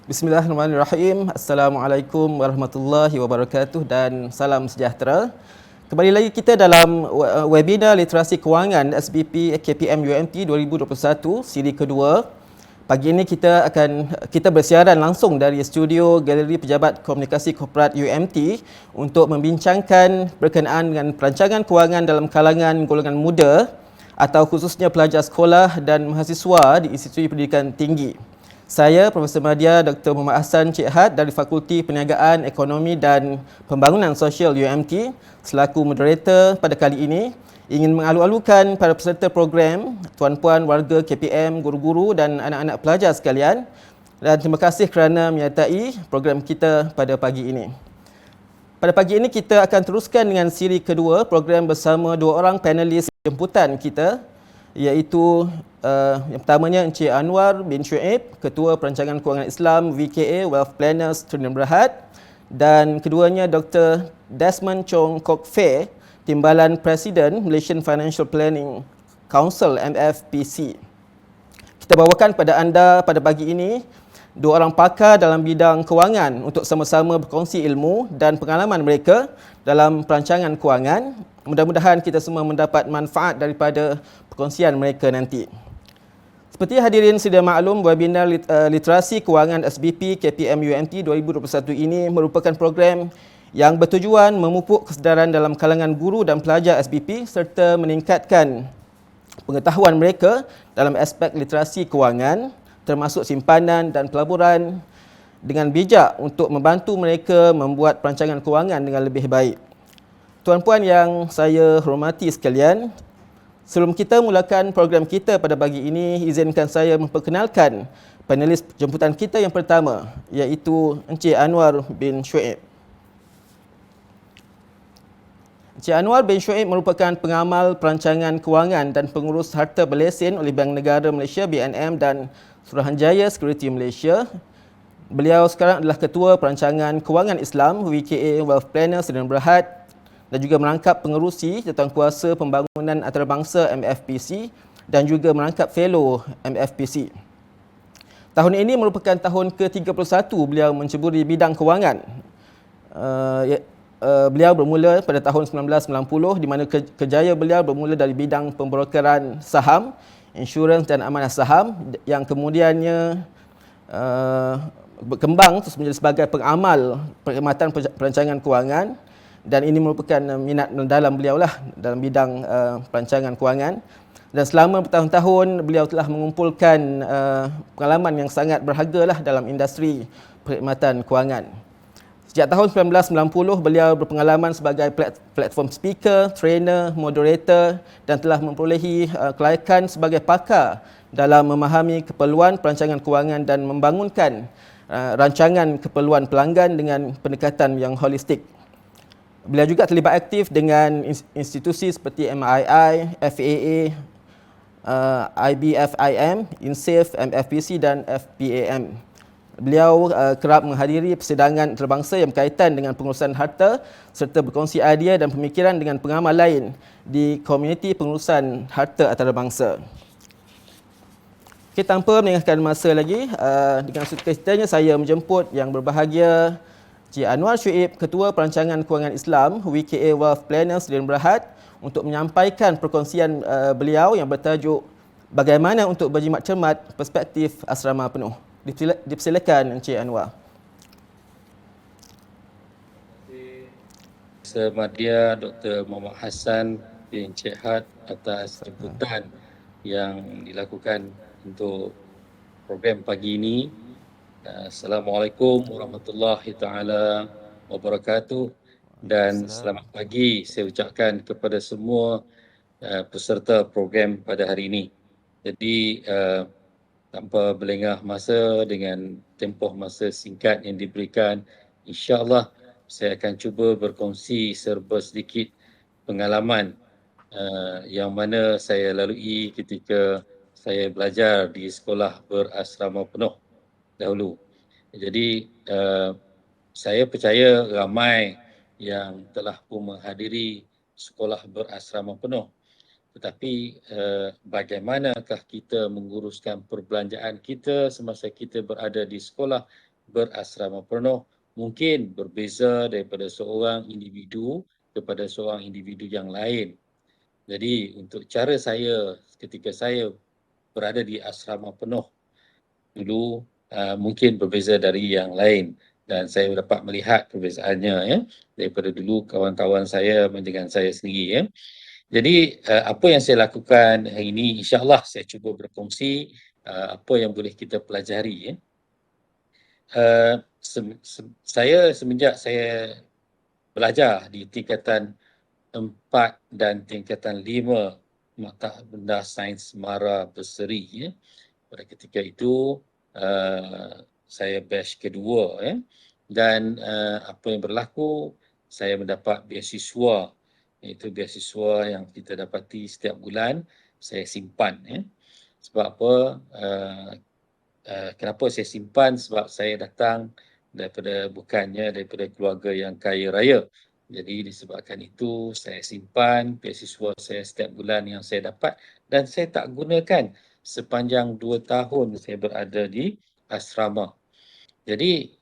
Bismillahirrahmanirrahim. Assalamualaikum warahmatullahi wabarakatuh dan salam sejahtera. Kembali lagi kita dalam webinar Literasi Kewangan SBP KPM UMT 2021 siri kedua. Pagi ini kita bersiaran langsung dari studio Galeri Pejabat Komunikasi Korporat UMT untuk membincangkan berkenaan dengan perancangan kewangan dalam kalangan golongan muda atau khususnya pelajar sekolah dan mahasiswa di Institusi Pendidikan Tinggi. Saya, Profesor Madya Dr. Muhammad Hassan Cik Had dari Fakulti Perniagaan, Ekonomi dan Pembangunan Sosial UMT selaku moderator pada kali ini ingin mengalu-alukan para peserta program, tuan-puan, warga KPM, guru-guru dan anak-anak pelajar sekalian, dan terima kasih kerana menyertai program kita pada pagi ini. Pada pagi ini kita akan teruskan dengan siri kedua program bersama dua orang panelis jemputan kita, iaitu yang pertamanya Encik Anwar bin Shu'aib, Ketua Perancangan Kewangan Islam VKA Wealth Planners Terdiri Berhad, dan keduanya Dr. Desmond Chong Kok Fei, Timbalan Presiden Malaysian Financial Planning Council MFPC. Kita bawakan pada anda pada pagi ini dua orang pakar dalam bidang kewangan untuk sama-sama berkongsi ilmu dan pengalaman mereka dalam perancangan kewangan. Mudah-mudahan kita semua mendapat manfaat daripada perkongsian mereka nanti. Seperti hadirin sedia maklum, webinar Literasi Kewangan SBP KPM UMT 2021 ini merupakan program yang bertujuan memupuk kesedaran dalam kalangan guru dan pelajar SBP serta meningkatkan pengetahuan mereka dalam aspek literasi kewangan termasuk simpanan dan pelaburan dengan bijak untuk membantu mereka membuat perancangan kewangan dengan lebih baik. Tuan-puan yang saya hormati sekalian, sebelum kita mulakan program kita pada pagi ini, izinkan saya memperkenalkan panelis jemputan kita yang pertama, iaitu Encik Anwar bin Shu'aib. Encik Anwar bin Shu'aib merupakan pengamal perancangan kewangan dan pengurus harta berlesen oleh Bank Negara Malaysia BNM dan Suruhanjaya Security Malaysia. Beliau sekarang adalah Ketua Perancangan Kewangan Islam VKA Wealth Planners Terdiri Berhad dan juga merangkap pengerusi Jawatankuasa Pembangunan Antarabangsa MFPC dan juga merangkap fellow MFPC. Tahun ini merupakan tahun ke-31 beliau menceburi bidang kewangan. Beliau bermula pada tahun 1990 di mana kerjaya beliau bermula dari bidang pembrokeran saham, insurans dan amanah saham yang kemudiannya berkembang terus menjadi sebagai pengamal perkhidmatan perancangan kewangan. Dan ini merupakan minat mendalam beliau lah dalam bidang perancangan kewangan. Dan selama bertahun-tahun beliau telah mengumpulkan pengalaman yang sangat berharga lah dalam industri perkhidmatan kewangan. Sejak tahun 1990 beliau berpengalaman sebagai platform speaker, trainer, moderator dan telah memperolehi kelayakan sebagai pakar dalam memahami keperluan perancangan kewangan dan membangunkan rancangan keperluan pelanggan dengan pendekatan yang holistik. Beliau juga terlibat aktif dengan institusi seperti MII, FAA, IBFIM, INSAFE, MFPC dan FPAM. Beliau kerap menghadiri persidangan antarabangsa yang berkaitan dengan pengurusan harta serta berkongsi idea dan pemikiran dengan pengamal lain di komuniti pengurusan harta antarabangsa. Okay, tanpa melengahkan masa lagi, dengan sukacitanya saya menjemput yang berbahagia Encik Anwar Shu'aib, Ketua Perancangan Kewangan Islam VKA Wealth Planners Terdiri Berhad untuk menyampaikan perkongsian beliau yang bertajuk Bagaimana untuk berjimat cermat perspektif asrama penuh. Dipersilakan Encik Anwar. Profesor Madya Dr. Muhammad Hassan bin Cik Had atas jemputan yang dilakukan untuk program pagi ini. Assalamualaikum warahmatullahi taala wabarakatuh dan selamat pagi saya ucapkan kepada semua peserta program pada hari ini. Jadi tanpa berlengah masa, dengan tempoh masa singkat yang diberikan, insya-Allah saya akan cuba berkongsi serba sedikit pengalaman yang mana saya lalui ketika saya belajar di sekolah berasrama penuh dahulu. Jadi saya percaya ramai yang telah pun menghadiri sekolah berasrama penuh. Tetapi bagaimanakah kita menguruskan perbelanjaan kita semasa kita berada di sekolah berasrama penuh mungkin berbeza daripada seorang individu kepada seorang individu yang lain. Jadi untuk cara saya ketika saya berada di asrama penuh dulu mungkin berbeza dari yang lain dan saya dapat melihat perbezaannya ya daripada dulu kawan-kawan saya dengan saya sendiri ya. Jadi apa yang saya lakukan hari ini insya-Allah saya cuba berkongsi apa yang boleh kita pelajari ya. Saya semenjak saya belajar di tingkatan 4 dan tingkatan 5 mata benda sains mara berseri ya. Pada ketika itu saya batch kedua ya. Dan apa yang berlaku saya mendapat beasiswa, iaitu beasiswa yang kita dapati setiap bulan saya simpan ya. Sebab apa kenapa saya simpan, sebab saya datang bukannya daripada keluarga yang kaya raya. Jadi disebabkan itu saya simpan beasiswa saya setiap bulan yang saya dapat dan saya tak gunakan sepanjang 2 tahun saya berada di asrama. Jadi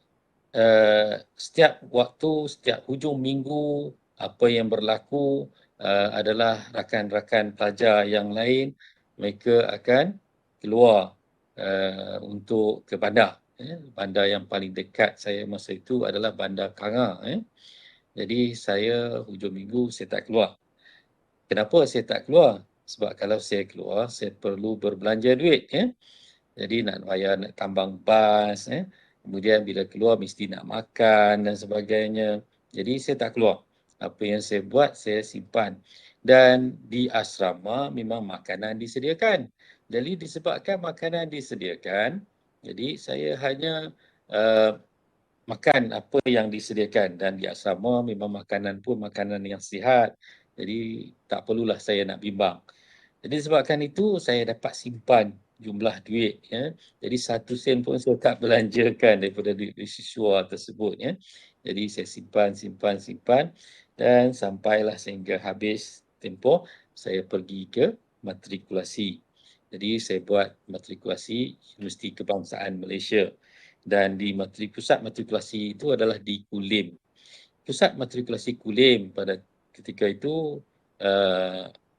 setiap waktu, setiap hujung minggu apa yang berlaku adalah rakan-rakan pelajar yang lain mereka akan keluar untuk ke bandar. Bandar yang paling dekat saya masa itu adalah Bandar Kanga. Jadi saya hujung minggu saya tak keluar. Kenapa saya tak keluar? Sebab kalau saya keluar, saya perlu berbelanja duit. Jadi nak bayar nak tambang bas. Kemudian bila keluar mesti nak makan dan sebagainya. Jadi saya tak keluar. Apa yang saya buat, saya simpan. Dan di asrama memang makanan disediakan. Jadi disebabkan makanan disediakan, jadi saya hanya uh, makan apa yang disediakan dan di asrama memang makanan pun makanan yang sihat. Jadi tak perlulah saya nak bimbang. Jadi sebabkan itu saya dapat simpan jumlah duit ya. Jadi 1 sen pun saya tak belanjakan daripada duit beasiswa tersebut ya. Jadi saya simpan dan sampailah sehingga habis tempoh saya pergi ke matrikulasi. Jadi saya buat matrikulasi Universiti Kebangsaan Malaysia dan di pusat matrikulasi itu adalah di Kulim. Pusat matrikulasi Kulim pada ketika itu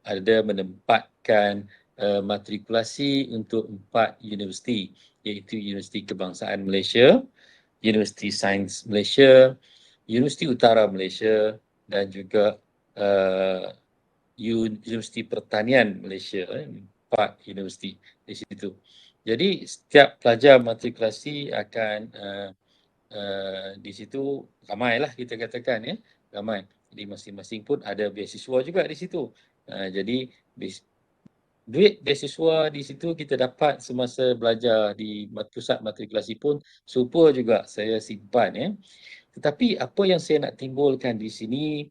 ada menempatkan matrikulasi untuk 4 universiti, iaitu Universiti Kebangsaan Malaysia, Universiti Sains Malaysia, Universiti Utara Malaysia dan juga Universiti Pertanian Malaysia, 4 universiti di situ. Jadi setiap pelajar matrikulasi akan di situ ramailah kita katakan ya, ramai. Jadi masing-masing pun ada beasiswa juga di situ. Jadi duit beasiswa di situ kita dapat semasa belajar di pusat matrikulasi pun super juga saya simpan ya. Tetapi apa yang saya nak timbulkan di sini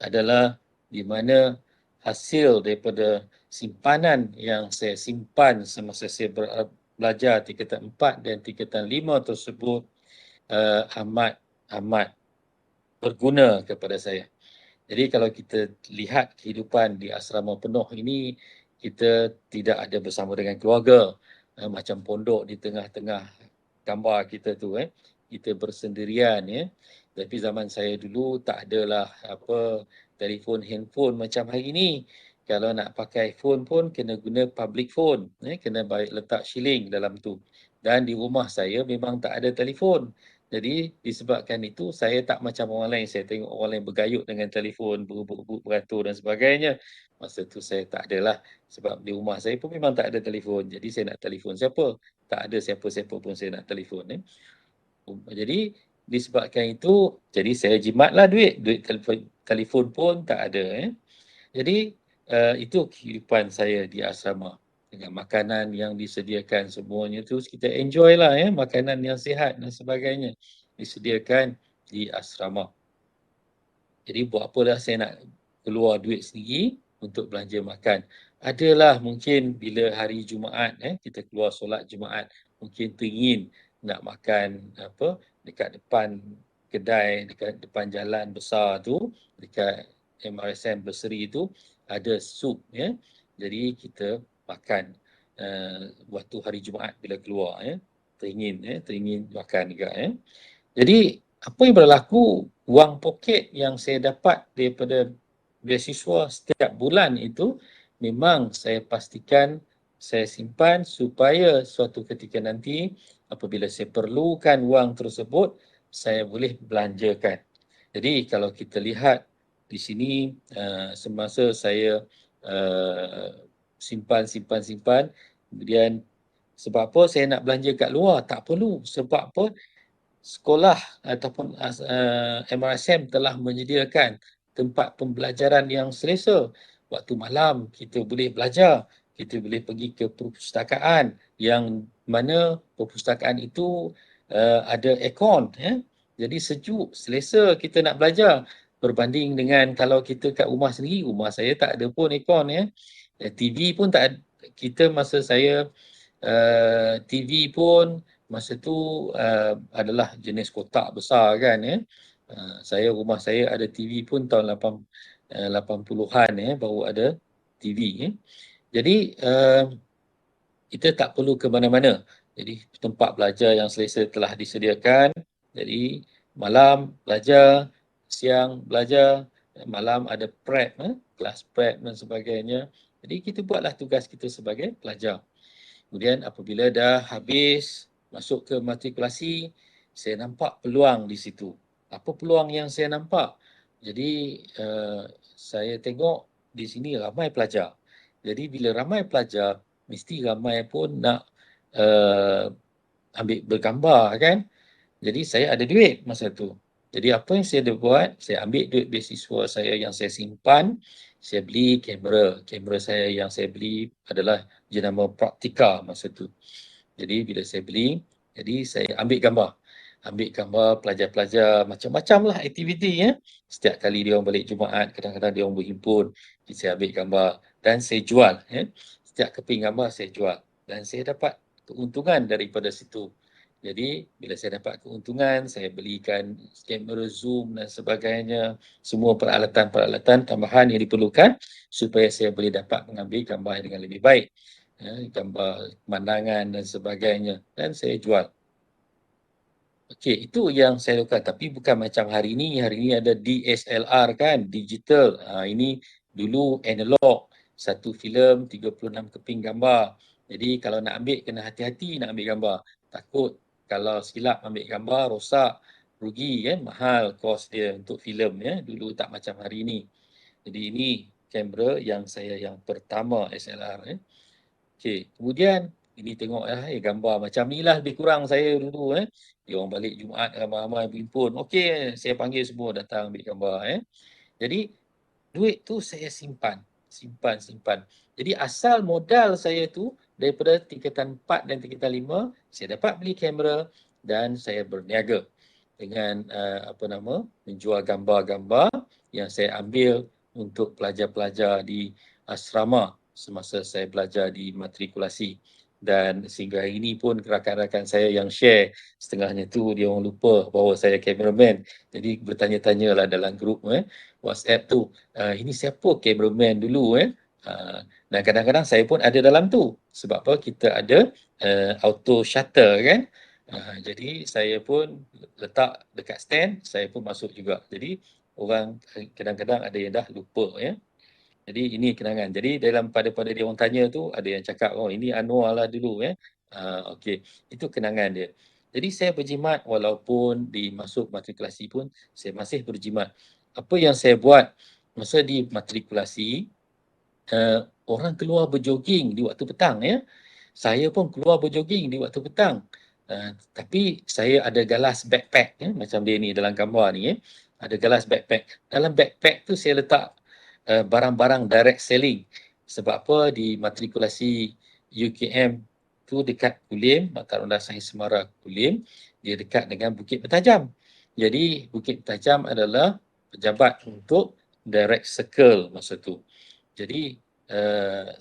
adalah di mana hasil daripada simpanan yang saya simpan semasa saya belajar tingkatan 4 dan tingkatan 5 tersebut amat berguna kepada saya. Jadi kalau kita lihat kehidupan di asrama penuh ini, kita tidak ada bersama dengan keluarga. Macam pondok di tengah-tengah gambar kita tu. Kita bersendirian. Tapi zaman saya dulu tak adalah telefon handphone macam hari ini. Kalau nak pakai phone pun kena guna public phone. Kena letak shilling dalam tu. Dan di rumah saya memang tak ada telefon. Jadi disebabkan itu saya tak macam orang lain. Saya tengok orang lain bergayut dengan telefon, berebut-rebut beratur dan sebagainya. Masa tu saya tak adalah. Sebab di rumah saya pun memang tak ada telefon. Jadi saya nak telefon siapa? Tak ada siapa-siapa pun saya nak telefon. Jadi disebabkan itu, jadi saya jimatlah duit. Duit telefon pun tak ada. Jadi itu kehidupan saya di asrama. Dengan makanan yang disediakan semuanya tu kita enjoy lah makanan yang sihat dan sebagainya disediakan di asrama. Jadi buat apa dah saya nak keluar duit sendiri untuk belanja makan. Adalah mungkin bila hari Jumaat kita keluar solat Jumaat mungkin teringin nak makan dekat depan kedai, dekat depan jalan besar tu, dekat MRSM Berseri tu ada sup Jadi kita makan waktu hari Jumaat bila keluar teringin makan juga. Jadi apa yang berlaku, wang poket yang saya dapat daripada beasiswa setiap bulan itu memang saya pastikan saya simpan supaya suatu ketika nanti apabila saya perlukan wang tersebut, saya boleh belanjakan. Jadi kalau kita lihat di sini semasa saya simpan, kemudian sebab apa saya nak belanja kat luar? Tak perlu. Sebab apa? Sekolah ataupun MRSM telah menyediakan tempat pembelajaran yang selesa. Waktu malam kita boleh belajar, kita boleh pergi ke perpustakaan yang mana perpustakaan itu ada aircon, jadi sejuk, selesa kita nak belajar berbanding dengan kalau kita kat rumah sendiri. Rumah saya tak ada pun aircon, TV pun tak ada. Kita masa saya TV pun masa tu adalah jenis kotak besar kan, rumah saya ada TV pun tahun 80-an baru ada TV. Jadi kita tak perlu ke mana-mana. Jadi tempat belajar yang selesa telah disediakan. Jadi malam belajar, siang belajar, malam ada prep, kelas prep dan sebagainya. Jadi kita buatlah tugas kita sebagai pelajar. Kemudian apabila dah habis masuk ke matrikulasi, saya nampak peluang di situ. Apa peluang yang saya nampak? Jadi saya tengok di sini ramai pelajar. Jadi bila ramai pelajar, mesti ramai pun nak ambil bergambar kan. Jadi saya ada duit masa tu. Jadi apa yang saya buat, saya ambil duit beasiswa saya yang saya simpan, saya beli kamera. Kamera saya yang saya beli adalah jenama Praktika masa tu. Jadi bila saya beli, jadi saya ambil gambar. Ambil gambar pelajar-pelajar, macam-macam lah aktiviti. Setiap kali dia orang balik Jumaat, kadang-kadang dia orang berhimpun, saya ambil gambar dan saya jual. Setiap keping gambar saya jual. Dan saya dapat keuntungan daripada situ. Jadi bila saya dapat keuntungan, saya belikan kamera zoom dan sebagainya, semua peralatan-peralatan tambahan yang diperlukan supaya saya boleh dapat mengambil gambar dengan lebih baik. Gambar pemandangan dan sebagainya, dan saya jual. Okey, itu yang saya lakukan, tapi bukan macam hari ini ada DSLR kan, digital. Ini dulu analog, satu filem 36 keping gambar. Jadi kalau nak ambil kena hati-hati nak ambil gambar. Takut kalau silap ambil gambar rosak, rugi kan, mahal kos dia untuk filem dulu tak macam hari ini. Jadi ini kamera yang saya yang pertama SLR. Okey, kemudian ini tengok gambar macam ni lah lebih kurang saya dulu. Dia orang balik Jumaat ramai-ramai berhimpun. Okey, saya panggil semua datang ambil gambar. Jadi duit tu saya simpan. Jadi asal modal saya tu daripada tingkatan 4 dan tingkatan 5, saya dapat beli kamera dan saya berniaga dengan menjual gambar-gambar yang saya ambil untuk pelajar-pelajar di asrama semasa saya belajar di matrikulasi. Dan sehingga hari ini pun rakan-rakan saya yang share, setengahnya tu dia orang lupa bahawa saya cameraman. Jadi bertanya-tanyalah dalam grup WhatsApp tu, ini siapa cameraman dulu dan kadang-kadang saya pun ada dalam tu. Sebab apa? Kita ada auto shutter kan. Jadi saya pun letak dekat stand, saya pun masuk juga. Jadi orang kadang-kadang ada yang dah lupa Jadi ini kenangan. Jadi dalam pada dia orang tanya tu, ada yang cakap, oh ini Anwar lah dulu okey. Itu kenangan dia. Jadi saya berjimat walaupun di masuk matrikulasi pun saya masih berjimat. Apa yang saya buat masa di matrikulasi, orang keluar berjoging di waktu petang Saya pun keluar berjoging di waktu petang. Tapi saya ada galas backpack macam dia ni dalam gambar ni Ada galas backpack. Dalam backpack tu saya letak barang-barang direct selling. Sebab apa? Di matrikulasi UKM tu dekat Kulim, Mata Rendah Sains Semara Kulim, dia dekat dengan Bukit Bertajam. Jadi Bukit Bertajam adalah pejabat untuk direct circle masa tu. Jadi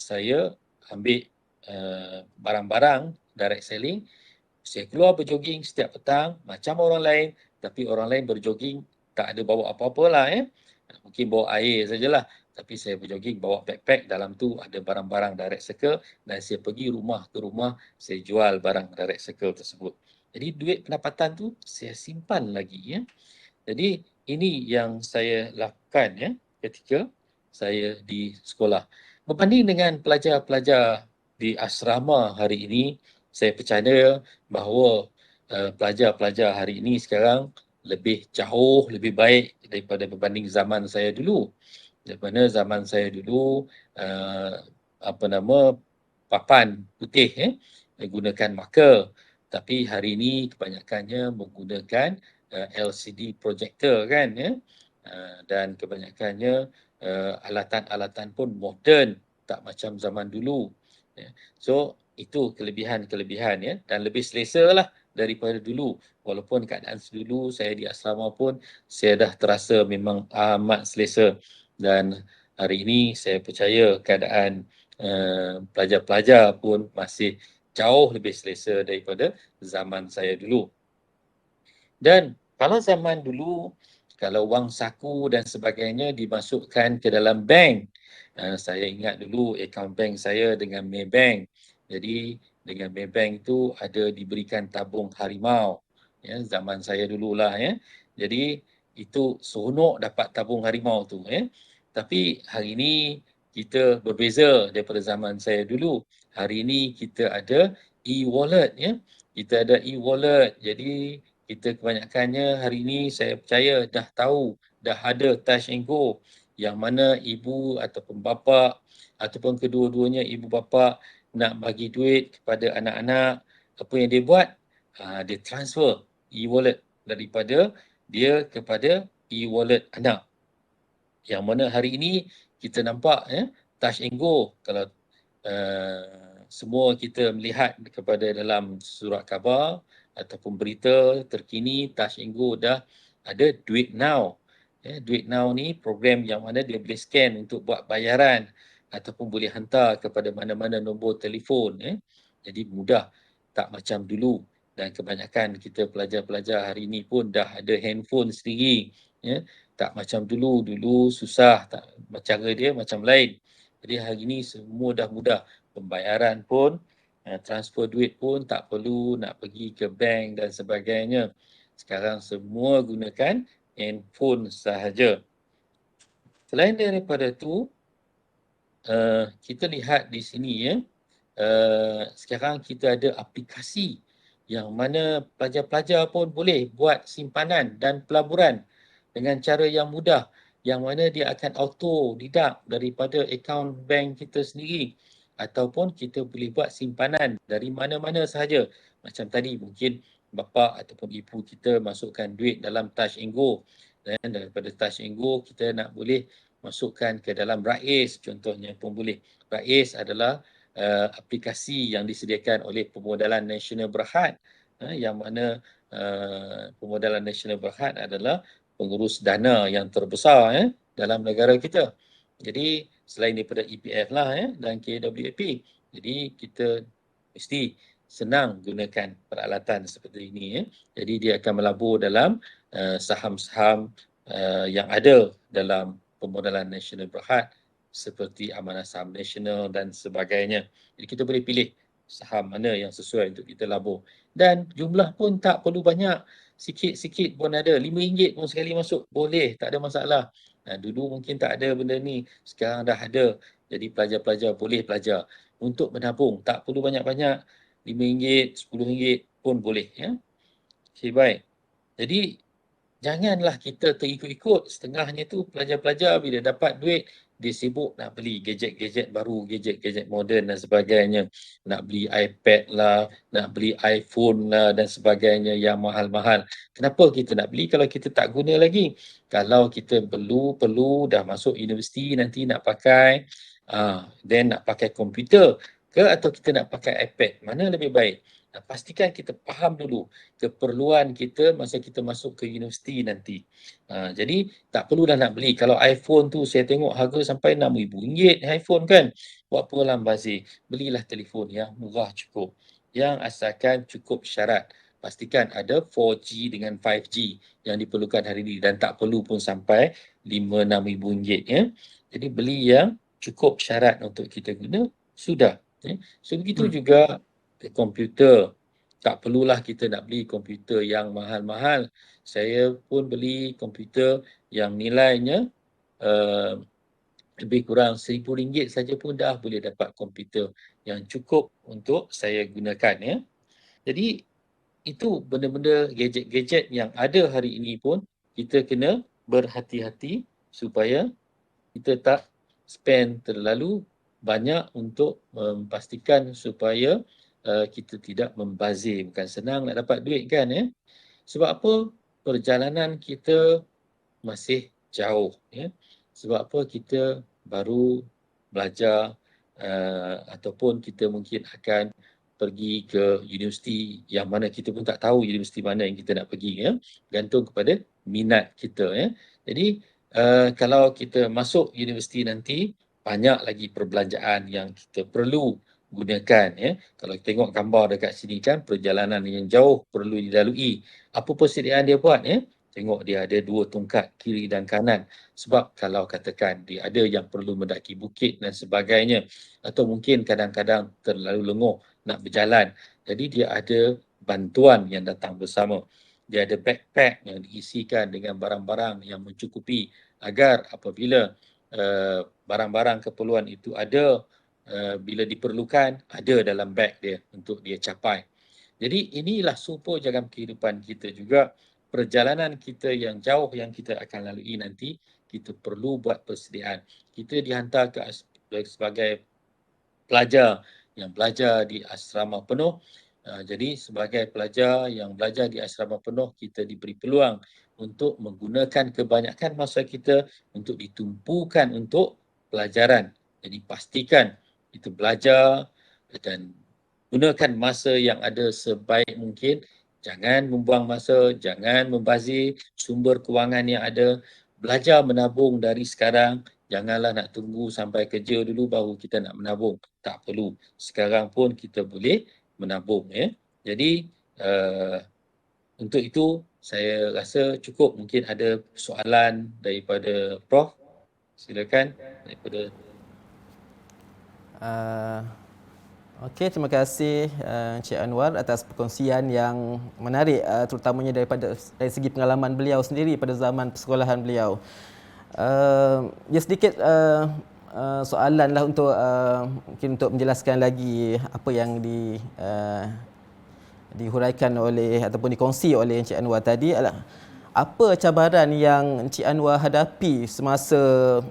saya ambil barang-barang direct selling, saya keluar berjoging setiap petang macam orang lain, tapi orang lain berjoging tak ada bawa apa-apa lah Mungkin bawa air sajalah. tapi saya berjoging bawa backpack, dalam tu ada barang-barang direct circle dan saya pergi rumah ke rumah, saya jual barang direct circle tersebut. Jadi duit pendapatan tu saya simpan lagi ya. Jadi ini yang saya lakukan ya ketika saya di sekolah. Berbanding dengan pelajar-pelajar di asrama hari ini, saya percaya bahawa pelajar-pelajar hari ini sekarang lebih jauh, lebih baik daripada berbanding zaman saya dulu. Daripada zaman saya dulu, papan putih menggunakan marker. Tapi hari ini kebanyakannya menggunakan LCD projector kan ya. Dan kebanyakannya alatan-alatan pun moden, tak macam zaman dulu. Ya. So itu kelebihan-kelebihan ya, dan lebih selesa lah daripada dulu. Walaupun keadaan dulu saya di asrama pun saya dah terasa memang amat selesa, dan hari ini saya percaya keadaan pelajar-pelajar pun masih jauh lebih selesa daripada zaman saya dulu. Dan kalau zaman dulu, kalau wang saku dan sebagainya dimasukkan ke dalam bank, saya ingat dulu akaun bank saya dengan Maybank. Jadi dengan Maybank itu ada diberikan tabung harimau. Ya, zaman saya dululah ya. Jadi itu seronok dapat tabung harimau tu ya. Tapi hari ini kita berbeza daripada zaman saya dulu. Hari ini kita ada e-wallet ya. Kita ada e-wallet. Jadi kita kebanyakannya hari ini saya percaya dah tahu, dah ada Touch and Go, yang mana ibu ataupun bapa ataupun kedua-duanya ibu bapa nak bagi duit kepada anak-anak, apa yang dia buat? Dia transfer e-wallet daripada dia kepada e-wallet anak. Yang mana hari ini kita nampak Touch and Go, kalau semua kita melihat kepada dalam surat khabar ataupun berita terkini, Touch and Go dah ada Duit Now. Duit Now ni program yang mana dia boleh scan untuk buat bayaran ataupun boleh hantar kepada mana-mana nombor telefon. Jadi mudah, tak macam dulu. Dan kebanyakan kita pelajar-pelajar hari ini pun dah ada handphone sendiri. Tak macam dulu, dulu susah, cara dia macam lain. Jadi hari ini semua dah mudah. Pembayaran pun, transfer duit pun tak perlu nak pergi ke bank dan sebagainya. Sekarang semua gunakan handphone sahaja. Selain daripada tu, kita lihat di sini sekarang kita ada aplikasi yang mana pelajar-pelajar pun boleh buat simpanan dan pelaburan dengan cara yang mudah, yang mana dia akan auto deduct daripada akaun bank kita sendiri, ataupun kita boleh buat simpanan dari mana-mana sahaja. Macam tadi mungkin bapa ataupun ibu kita masukkan duit dalam Touch and Go, dan daripada Touch and Go kita nak boleh masukkan ke dalam RAIS contohnya pun boleh. RAIS adalah aplikasi yang disediakan oleh Pemodalan Nasional Berhad, yang mana Pemodalan Nasional Berhad adalah pengurus dana yang terbesar dalam negara kita. Jadi selain daripada EPF lah dan KWAP, jadi kita mesti senang gunakan peralatan seperti ini. Jadi dia akan melabur dalam saham-saham yang ada dalam Pemodalan Nasional Berhad seperti Amanah Saham Nasional dan sebagainya. Jadi kita boleh pilih saham mana yang sesuai untuk kita labur. Dan jumlah pun tak perlu banyak, sikit-sikit pun ada. RM5 pun sekali masuk, boleh, tak ada masalah. Dulu mungkin tak ada benda ni, sekarang dah ada. Jadi pelajar-pelajar boleh belajar. Untuk menabung, tak perlu banyak-banyak, RM5, RM10 pun boleh. Okay, baik. Jadi janganlah kita terikut-ikut. Setengahnya tu pelajar-pelajar bila dapat duit, dia sibuk nak beli gadget-gadget baru, gadget-gadget moden dan sebagainya. Nak beli iPad lah, nak beli iPhone lah dan sebagainya yang mahal-mahal. Kenapa kita nak beli kalau kita tak guna lagi? Kalau kita perlu dah masuk universiti nanti nak pakai, then nak pakai komputer ke atau kita nak pakai iPad, mana lebih baik? Pastikan kita faham dulu keperluan kita masa kita masuk ke universiti nanti. Jadi tak perlu dah nak beli. Kalau iPhone tu saya tengok harga sampai RM6,000 iPhone kan. Buat apa lambazir? Belilah telefon yang murah cukup. Yang asalkan cukup syarat. pastikan ada 4G dengan 5G yang diperlukan hari ini dan tak perlu pun sampai RM5-6,000 ya. Jadi beli yang cukup syarat untuk kita guna, sudah. Ya. So begitu juga komputer. Tak perlulah kita nak beli komputer yang mahal-mahal. Saya pun beli komputer yang nilainya uh, lebih kurang RM1,000 saja pun dah boleh dapat komputer yang cukup untuk saya gunakan ya. Jadi itu benda-benda gadget-gadget yang ada hari ini pun kita kena berhati-hati supaya kita tak spend terlalu banyak untuk memastikan supaya kita tidak membazir. Bukan senang nak dapat duit kan ya. Sebab apa? Perjalanan kita masih jauh ya. Sebab apa? Kita baru belajar ataupun kita mungkin akan pergi ke universiti yang mana kita pun tak tahu universiti mana yang kita nak pergi ya. Gantung kepada minat kita ya. Jadi kalau kita masuk universiti nanti banyak lagi perbelanjaan yang kita perlu gunakan ya. Kalau kita tengok gambar dekat sini kan perjalanan yang jauh perlu dilalui. Apa persediaan dia buat ya? Tengok dia ada 2 tongkat kiri dan kanan. Sebab kalau katakan dia ada yang perlu mendaki bukit dan sebagainya atau mungkin kadang-kadang terlalu lenguh nak berjalan. Jadi dia ada bantuan yang datang bersama. Dia ada backpack yang diisikan dengan barang-barang yang mencukupi agar apabila barang-barang keperluan itu ada bila diperlukan, ada dalam beg dia untuk dia capai. Jadi inilah super dalam kehidupan kita juga. Perjalanan kita yang jauh yang kita akan lalui nanti, kita perlu buat persediaan. Kita dihantar sebagai pelajar yang belajar di asrama penuh. Jadi sebagai pelajar yang belajar di asrama penuh, kita diberi peluang untuk menggunakan kebanyakan masa kita untuk ditumpukan untuk pelajaran. Jadi pastikan kita belajar dan gunakan masa yang ada sebaik mungkin. Jangan membuang masa, jangan membazir sumber kewangan yang ada. Belajar menabung dari sekarang. Janganlah nak tunggu sampai kerja dulu baru kita nak menabung. Tak perlu. Sekarang pun kita boleh menabung. Ya. Jadi untuk itu saya rasa cukup. Mungkin ada soalan daripada Prof. Silakan daripada Okey, terima kasih Encik Anwar atas perkongsian yang menarik terutamanya dari segi pengalaman beliau sendiri pada zaman persekolahan beliau. Ya sedikit soalan lah untuk mungkin untuk menjelaskan lagi apa yang dihuraikan oleh ataupun dikongsi oleh Encik Anwar tadi adalah apa cabaran yang Encik Anwar hadapi semasa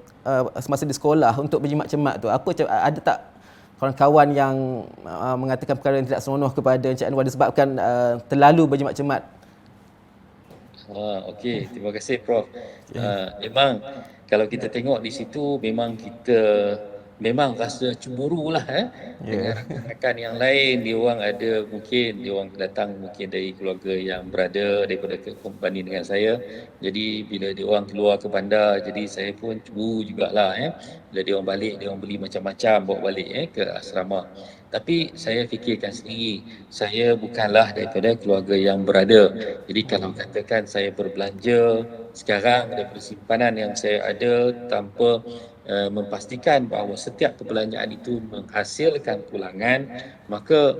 di sekolah untuk berjimat-cemat tu? Ada tak kawan-kawan yang mengatakan perkara yang tidak senonoh kepada Encik Anwar disebabkan terlalu berjimat-cemat? Okey, terima kasih Prof. Memang kalau kita tengok di situ memang kita memang rasa cemburu lah dengan rakan-rakan yang lain. Dia orang ada mungkin dia orang datang mungkin dari keluarga yang berada daripada kompani dengan saya. Jadi bila dia orang keluar ke bandar, jadi saya pun cemburu jugalah Bila dia orang balik, dia orang beli macam-macam bawa balik ke asrama. Tapi saya fikirkan sendiri, saya bukanlah daripada keluarga yang berada. Jadi kalau katakan saya berbelanja sekarang daripada simpanan yang saya ada tanpa memastikan bahawa setiap perbelanjaan itu menghasilkan pulangan, maka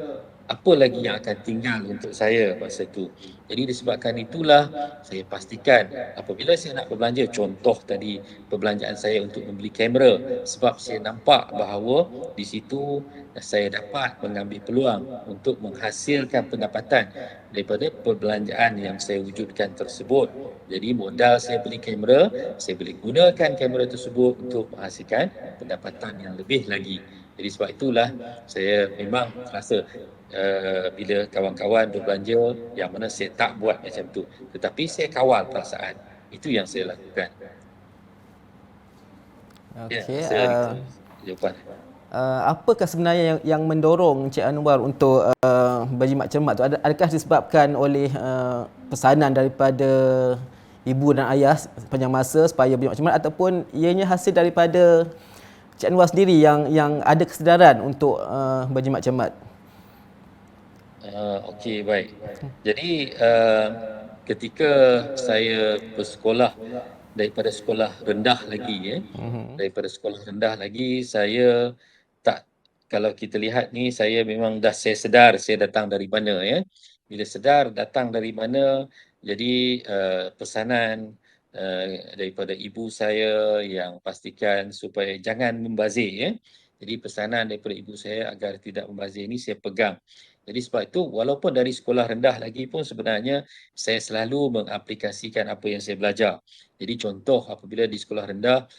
apa lagi yang akan tinggal untuk saya masa itu. Jadi disebabkan itulah saya pastikan apabila saya nak berbelanja, contoh tadi perbelanjaan saya untuk membeli kamera, sebab saya nampak bahawa di situ saya dapat mengambil peluang untuk menghasilkan pendapatan daripada perbelanjaan yang saya wujudkan tersebut. Jadi modal saya beli kamera, saya boleh gunakan kamera tersebut untuk menghasilkan pendapatan yang lebih lagi. Jadi sebab itulah saya memang rasa bila kawan-kawan berbelanja yang mana saya tak buat macam tu, tetapi saya kawal perasaan. Itu yang saya lakukan. Okey. Jawapan. Apakah sebenarnya yang mendorong Encik Anwar untuk berjimat-cermat tu? Adakah disebabkan oleh pesanan daripada ibu dan ayah sepanjang masa supaya berjimat-cermat, ataupun ianya hasil daripada Encik Anwar sendiri yang ada kesedaran untuk berjimat-cermat? Okey, baik. Jadi, ketika saya bersekolah daripada sekolah rendah lagi daripada sekolah rendah lagi saya tak kalau kita lihat ni saya memang saya sedar saya datang dari mana ya. Bila sedar datang dari mana, jadi, pesanan, daripada ibu saya yang pastikan supaya jangan membazir ya. Jadi pesanan daripada ibu saya agar tidak membazir ini saya pegang. Jadi sebab itu walaupun dari sekolah rendah lagi pun sebenarnya saya selalu mengaplikasikan apa yang saya belajar. Jadi contoh apabila di sekolah rendah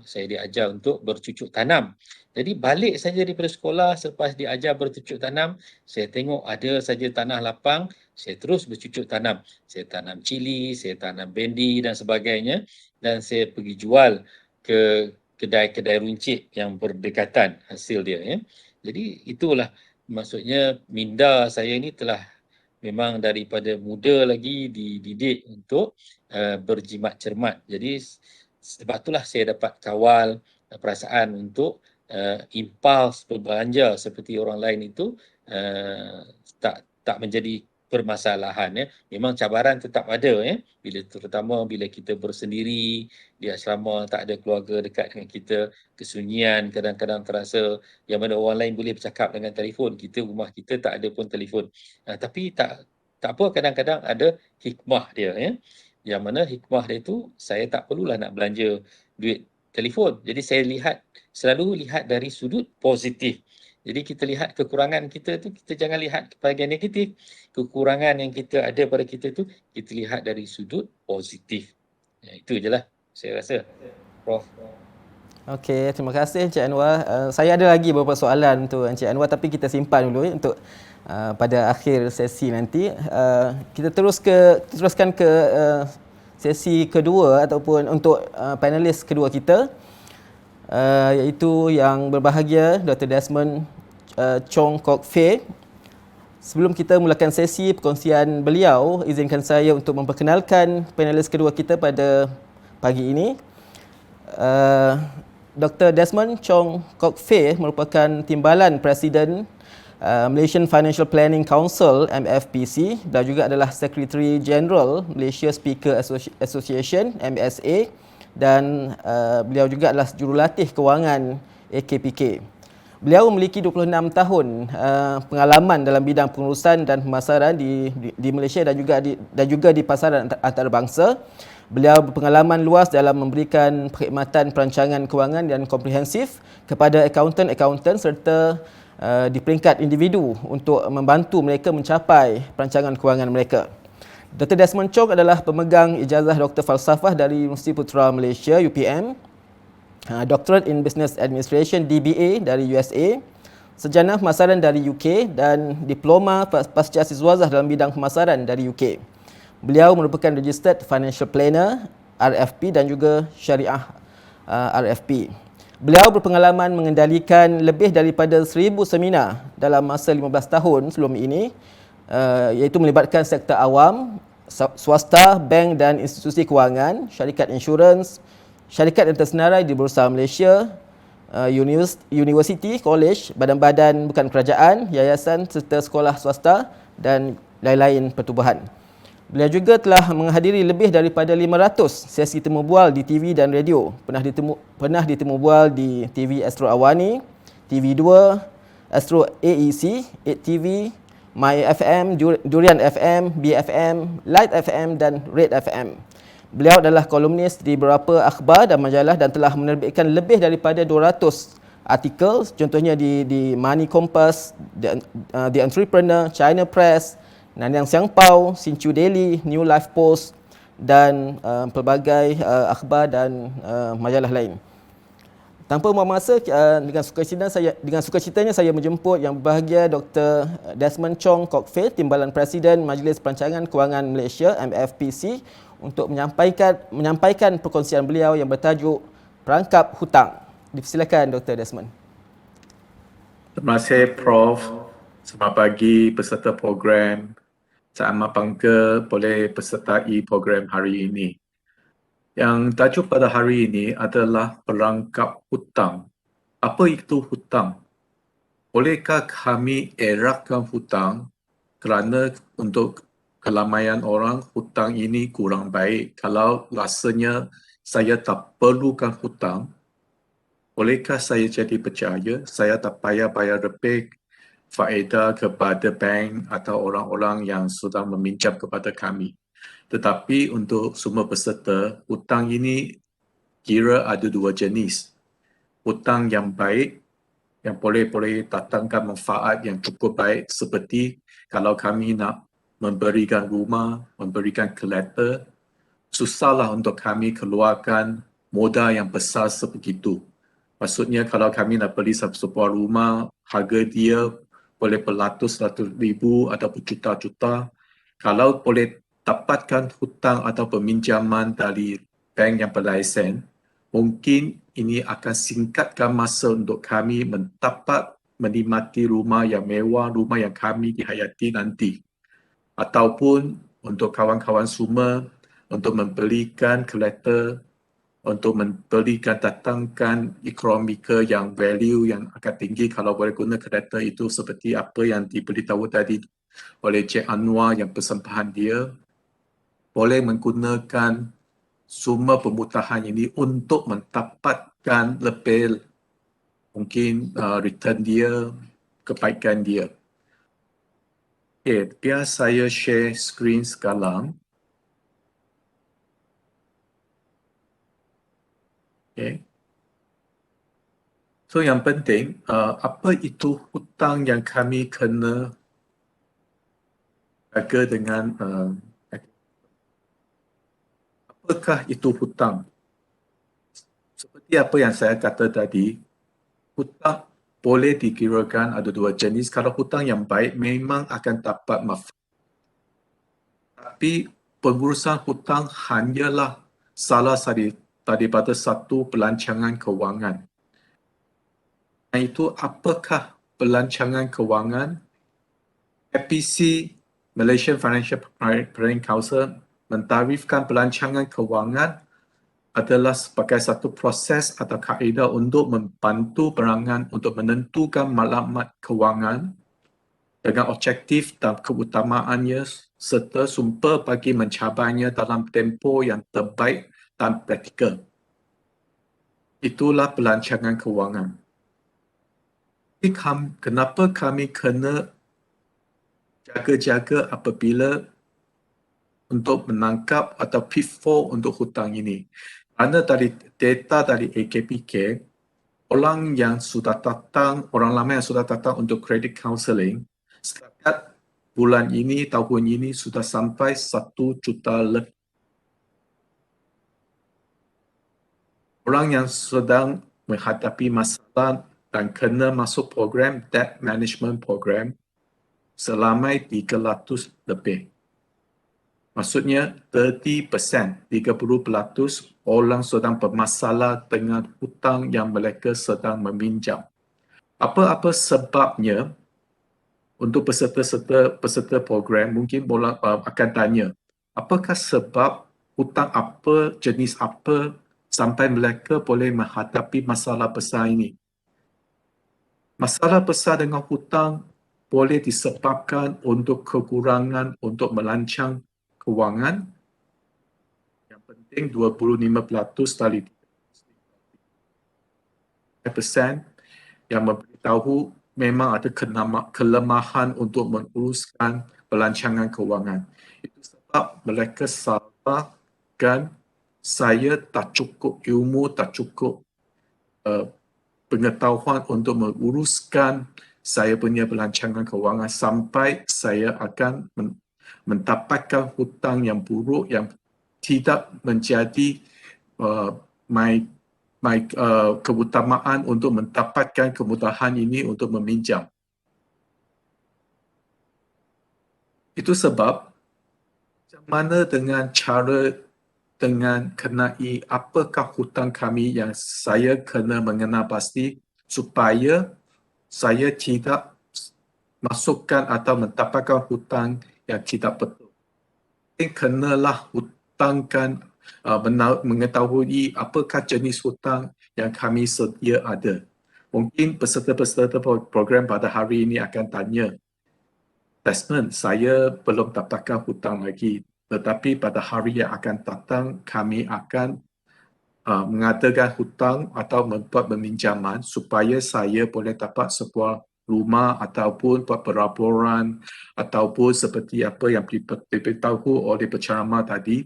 saya diajar untuk bercucuk tanam. Jadi balik saja daripada sekolah selepas diajar bercucuk tanam, saya tengok ada saja tanah lapang, saya terus bercucuk tanam. Saya tanam cili, saya tanam bendi dan sebagainya dan saya pergi jual ke kedai-kedai runcit yang berdekatan hasil dia ya. Jadi itulah maksudnya minda saya ni telah memang daripada muda lagi dididik untuk berjimat cermat. Jadi sebab itulah saya dapat kawal perasaan untuk impuls berbelanja seperti orang lain itu tak menjadi permasalahan ya. Memang cabaran tetap ada ya. Terutama bila kita bersendiri di asrama tak ada keluarga dekat dengan kita, kesunyian kadang-kadang terasa yang mana orang lain boleh bercakap dengan telefon, rumah kita tak ada pun telefon. Tapi tak apa kadang-kadang ada hikmah dia ya. Yang mana hikmah dia tu saya tak perlulah nak belanja duit telefon. Jadi saya selalu lihat dari sudut positif. Jadi kita lihat kekurangan kita tu kita jangan lihat bahagian negatif. Kekurangan yang kita ada pada kita tu kita lihat dari sudut positif. Ya, itu je lah saya rasa. Prof. Okey, terima kasih Encik Anwar. Saya ada lagi beberapa soalan untuk Encik Anwar tapi kita simpan dulu untuk pada akhir sesi nanti. Kita teruskan ke sesi kedua ataupun untuk panelis kedua kita, iaitu yang berbahagia Dr. Desmond Chong Kok Fei. Sebelum kita mulakan sesi perkongsian beliau, izinkan saya untuk memperkenalkan panelis kedua kita pada pagi ini. Dr. Desmond Chong Kok Fei merupakan timbalan Presiden Malaysian Financial Planning Council MFPC. Beliau juga adalah Secretary General Malaysia Speaker Association MSA dan beliau juga adalah jurulatih kewangan AKPK. Beliau memiliki 26 tahun pengalaman dalam bidang pengurusan dan pemasaran di Malaysia dan juga di pasaran antarabangsa. Beliau berpengalaman luas dalam memberikan perkhidmatan perancangan kewangan dan komprehensif kepada akauntan-akauntan serta di peringkat individu untuk membantu mereka mencapai perancangan kewangan mereka. Dr. Desmond Chong adalah pemegang ijazah Doktor Falsafah dari Universiti Putra Malaysia UPM, Doctorate in Business Administration DBA dari USA, Sarjana Pemasaran dari UK dan Diploma Pasca Siswazah dalam bidang pemasaran dari UK. Beliau merupakan Registered Financial Planner RFP dan juga Syariah RFP. Beliau berpengalaman mengendalikan lebih daripada 1,000 seminar dalam masa 15 tahun sebelum ini, iaitu melibatkan sektor awam, swasta, bank dan institusi kewangan, syarikat insurans, syarikat yang tersenarai di Bursa Malaysia, universiti, college, badan-badan bukan kerajaan, yayasan serta sekolah swasta dan lain-lain pertubuhan. Beliau juga telah menghadiri lebih daripada 500 sesi temu bual di TV dan radio. Pernah ditemu bual di TV Astro Awani, TV2, Astro AEC, 8TV, My FM, Durian FM, BFM, Light FM dan Red FM. Beliau adalah kolumnis di beberapa akhbar dan majalah dan telah menerbitkan lebih daripada 200 artikel, contohnya di Money Compass, The Entrepreneur, China Press, Nanyang Siang Pau, Sinchu Daily, New Life Post dan pelbagai akhbar dan majalah lain. Tanpa membuang masa, dengan sukacitanya saya menjemput yang berbahagia Dr. Desmond Chong Kok Fei, Timbalan Presiden Majlis Perancangan Kewangan Malaysia MFPC, untuk menyampaikan perkongsian beliau yang bertajuk Perangkap Hutang. Dipersilakan Dr. Desmond. Terima kasih Prof. Selamat pagi peserta program. Saya amat bangga boleh pesertai program hari ini. Yang tajuk pada hari ini adalah perangkap hutang. Apa itu hutang? bolehkah kami eratkan hutang kerana untuk keramaian orang hutang ini kurang baik. Kalau rasanya saya tak perlukan hutang, bolehkah saya jadi percaya saya tak payah bayar lebih faedah kepada bank atau orang-orang yang sudah meminjam kepada kami. Tetapi untuk semua peserta, hutang ini kira ada dua jenis. Hutang yang baik yang boleh datangkan manfaat yang cukup baik seperti kalau kami nak memberikan rumah, memberikan kolektor, susahlah untuk kami keluarkan modal yang besar sebegitu. Maksudnya kalau kami nak beli sebuah rumah, harga dia boleh beratus-ratus ribu atau berjuta-juta. Kalau boleh dapatkan hutang atau peminjaman dari bank yang berlesen, mungkin ini akan singkatkan masa untuk kami mendapat menikmati rumah yang mewah, rumah yang kami dihayati nanti. Ataupun untuk kawan-kawan semua, untuk membelikan kolektor, untuk membelikan datangkan ekonomika yang value yang agak tinggi kalau boleh guna kereta itu seperti apa yang diberitahu tadi oleh Cik Anwar yang persembahan dia, boleh menggunakan semua pemutahan ini untuk mendapatkan lebih mungkin return dia, kebaikan dia. Okay, biar saya share screen sekarang. Okay. So yang penting, apa itu hutang yang kami kena jaga dengan apakah itu hutang? Seperti apa yang saya kata tadi, hutang boleh dikirakan ada dua jenis. Kalau hutang yang baik memang akan dapat manfaat. Tapi pengurusan hutang hanyalah salah daripada satu pelancangan kewangan. Itu apakah pelancangan kewangan? FPC, Malaysian Financial Planning Council, mentarifkan pelancangan kewangan adalah sebagai satu proses atau kaedah untuk membantu perangan untuk menentukan maklumat kewangan dengan objektif dan keutamaannya serta sumber bagi mencapainya dalam tempoh yang terbaik dan praktikal. Itulah pelancangan kewangan. Kenapa kami kena jaga-jaga apabila untuk menangkap atau pitfall untuk hutang ini? Kerana dari data dari AKPK, orang ramai yang sudah datang untuk credit counselling, setakat bulan ini, tahun ini sudah sampai 1 juta lebih. Orang yang sedang menghadapi masalah dan kena masuk program debt management program selama 300 lebih. Maksudnya 30% orang sedang bermasalah dengan hutang yang mereka sedang meminjam. Apa-apa sebabnya? Untuk peserta program mungkin akan tanya, apakah sebab hutang apa, jenis apa sampai mereka boleh menghadapi masalah besar ini? Masalah besar dengan hutang boleh disebabkan untuk kekurangan untuk merancang kewangan. Yang penting 25% dari 3% yang memberitahu memang ada kelemahan untuk menguruskan pelancangan kewangan. Itu sebab mereka salahkan saya tak cukup ilmu, tak cukup pengetahuan untuk menguruskan saya punya pelancangan kewangan sampai saya akan mendapatkan hutang yang buruk yang tidak menjadi keutamaan untuk mendapatkan kemudahan ini untuk meminjam. Itu sebab macam mana dengan cara dengan kenai apakah hutang kami yang saya kena mengenal pasti supaya saya tidak masukkan atau mendapatkan hutang yang tidak betul. Kenalah hutangkan mengetahui apakah jenis hutang yang kami sedia ada. Mungkin peserta-peserta program pada hari ini akan tanya, Desmond, saya belum dapatkan hutang lagi, tetapi pada hari yang akan datang kami akan mengadakan hutang atau membuat peminjaman supaya saya boleh dapat sebuah rumah ataupun buat pelaporan ataupun seperti apa yang diberitahu oleh penceramah tadi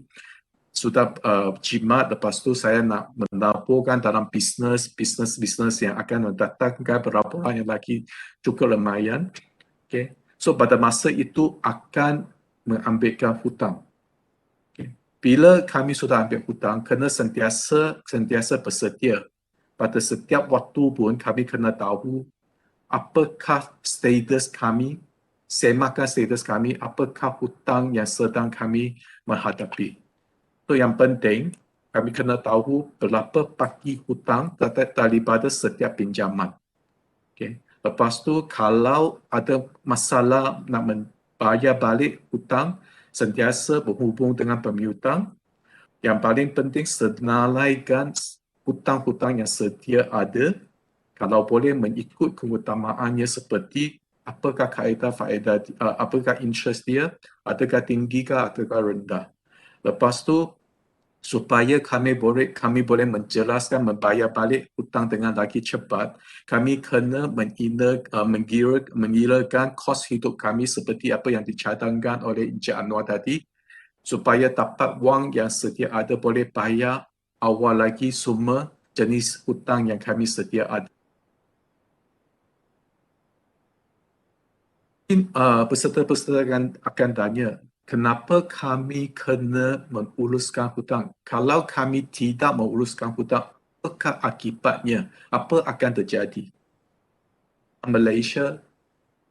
sudah jimat. Lepas tu saya nak menaburkan dalam bisnes yang akan mendatangkan pelaporan yang lagi cukup lumayan. Okay. So pada masa itu akan mengambilkan hutang. Bila kami sudah ambil hutang, kena sentiasa bersedia. Pada setiap waktu pun kami kena tahu apakah status kami, semakan status kami, apakah hutang yang sedang kami menghadapi. So yang penting, kami kena tahu berapa pagi hutang daripada setiap pinjaman. Okay. Lepas tu, kalau ada masalah nak membayar balik hutang, sentiasa berhubung dengan pemiutang. Yang paling penting, senaraikan hutang-hutang yang sedia ada, kalau boleh mengikut keutamaannya seperti apakah kaedah faedah, apakah interest dia, adakah tinggi ke ataukah rendah. Lepas tu, supaya kami boleh menjelaskan membayar balik hutang dengan lagi cepat, kami kena mengirakan kos hidup kami seperti apa yang dicadangkan oleh Encik Anwar tadi, supaya dapat wang yang sedia ada boleh bayar awal lagi semua jenis hutang yang kami sedia ada. Peserta-peserta akan tanya, kenapa kami kena menguluskan hutang? Kalau kami tidak menguluskan hutang, apakah akibatnya? Apa akan terjadi? Malaysia,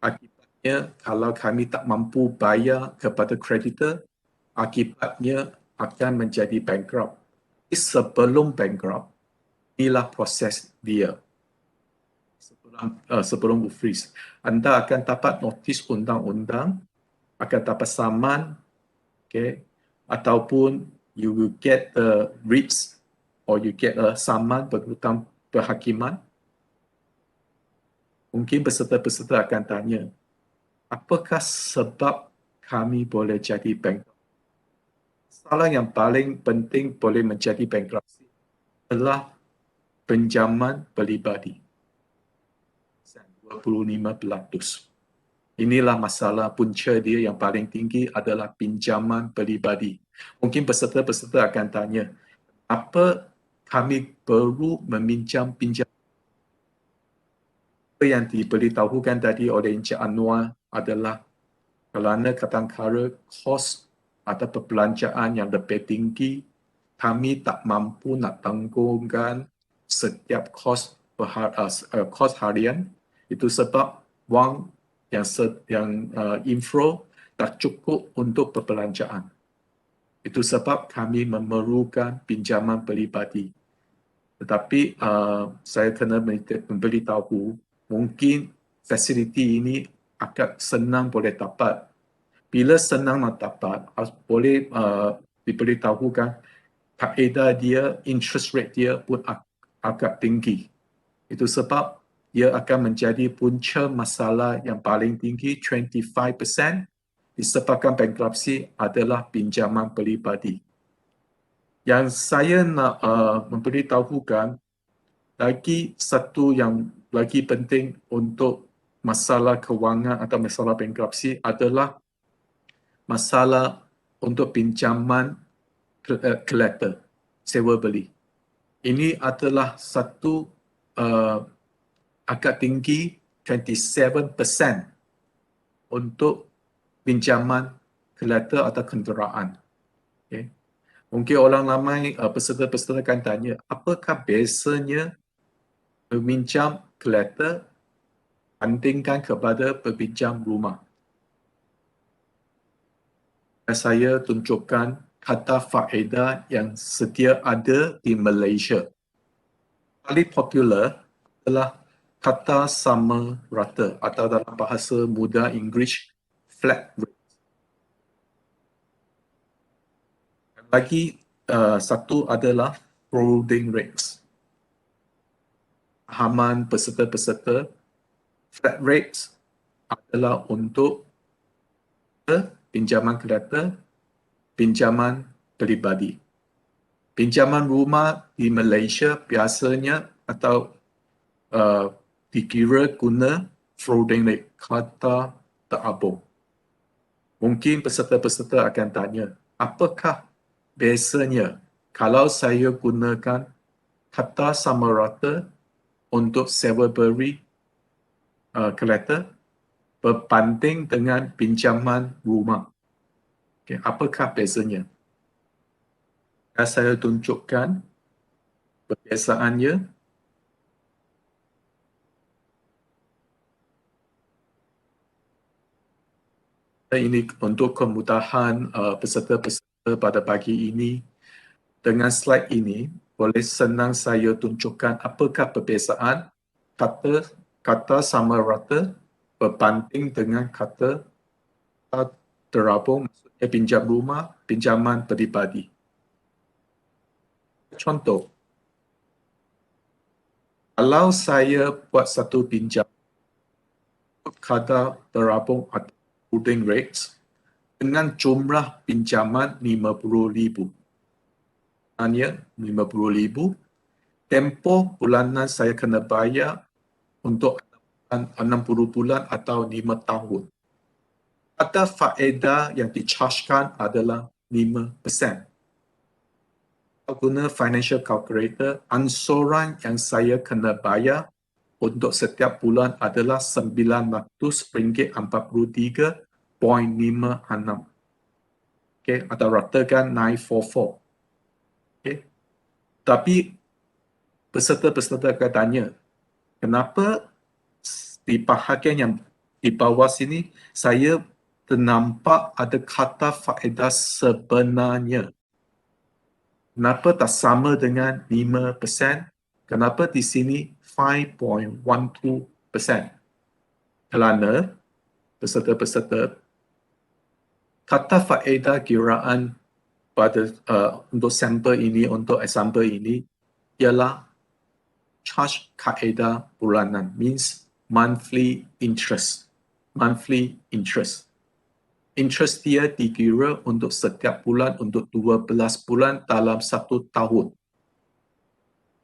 akibatnya kalau kami tak mampu bayar kepada kreditor, akibatnya akan menjadi bankrupt. Sebelum bankrupt, inilah proses dia. Sebelum freeze, anda akan dapat notis undang-undang, akan dapat saman, okay, ataupun you will get the writs or you get a saman berhutang berhakiman. Mungkin peserta-peserta akan tanya, apakah sebab kami boleh jadi bankrupt? Masalah yang paling penting boleh menjadi bankruptcy adalah pinjaman peribadi. 25%. Inilah masalah punca dia yang paling tinggi adalah pinjaman peribadi. Mungkin peserta-peserta akan tanya, apa kami perlu meminjam pinjaman? Apa yang diberitahukan tadi oleh Encik Anwar adalah kerana kadang-kadang kos atau perbelanjaan yang lebih tinggi, kami tak mampu nak tanggungkan setiap kos harian. Itu sebab wang yang inflow tak cukup untuk perbelanjaan. Itu sebab kami memerlukan pinjaman peribadi. Tetapi saya kena memberitahu, mungkin fasiliti ini agak senang boleh dapat. Bila senang nak dapat, boleh diberitahukan kaedah dia, interest rate dia pun agak tinggi. Itu sebab ia akan menjadi punca masalah yang paling tinggi, 25% disebabkan bankruptcy adalah pinjaman peribadi. Yang saya nak memberitahukan, lagi satu yang lagi penting untuk masalah kewangan atau masalah bankruptcy adalah masalah untuk pinjaman collateral, sewa beli. Ini adalah satu agak tinggi, 27% untuk pinjaman collateral atau kenderaan. Okay. Mungkin orang ramai peserta-peserta akan tanya, apakah biasanya meminjam collateral bandingkan kepada peminjam rumah? Saya tunjukkan kata faedah yang sedia ada di Malaysia. Paling popular adalah kata sama rata atau dalam bahasa muda Inggeris, flat rate. Lagi satu adalah floating rates. pemahaman peserta-peserta, flat rates adalah untuk pinjaman kereta, pinjaman peribadi. Pinjaman rumah di Malaysia biasanya atau dikira guna floating rate, kata terabung. Mungkin peserta-peserta akan tanya, apakah biasanya kalau saya gunakan kata sama rata untuk sewa beri kereta berbanding dengan pinjaman rumah? Okay, apakah bezanya? Saya tunjukkan perbezaannya. Ini untuk kemudahan peserta-peserta pada pagi ini. Dengan slide ini, boleh senang saya tunjukkan apakah perbezaan kata sama rata berbanding dengan kata terabung, maksudnya pinjam rumah, pinjaman peribadi. Contoh, kalau saya buat satu pinjam kata terabung atau floating rates dengan jumlah pinjaman RM50,000. Hanya RM50,000, tempoh bulanan saya kena bayar untuk 60 bulan atau 5 tahun. Kata faedah yang dichargekan adalah 5%. Kalau guna financial calculator, ansuran yang saya kena bayar untuk setiap bulan adalah RM900.43.56. Okay, atau ratakan 944. Okay. Tapi peserta-peserta akan tanya, kenapa di bahagian yang di bawah sini saya ternampak ada kata faedah sebenarnya? Kenapa tak sama dengan 5%? Kenapa di sini 5.12%? Kerana peserta-peserta, kata faedah kiraan pada untuk sampel ini, untuk example ini ialah charge kaedah bulanan, means monthly interest. Monthly interest. Interest dia dikira untuk setiap bulan untuk 12 bulan dalam 1 tahun.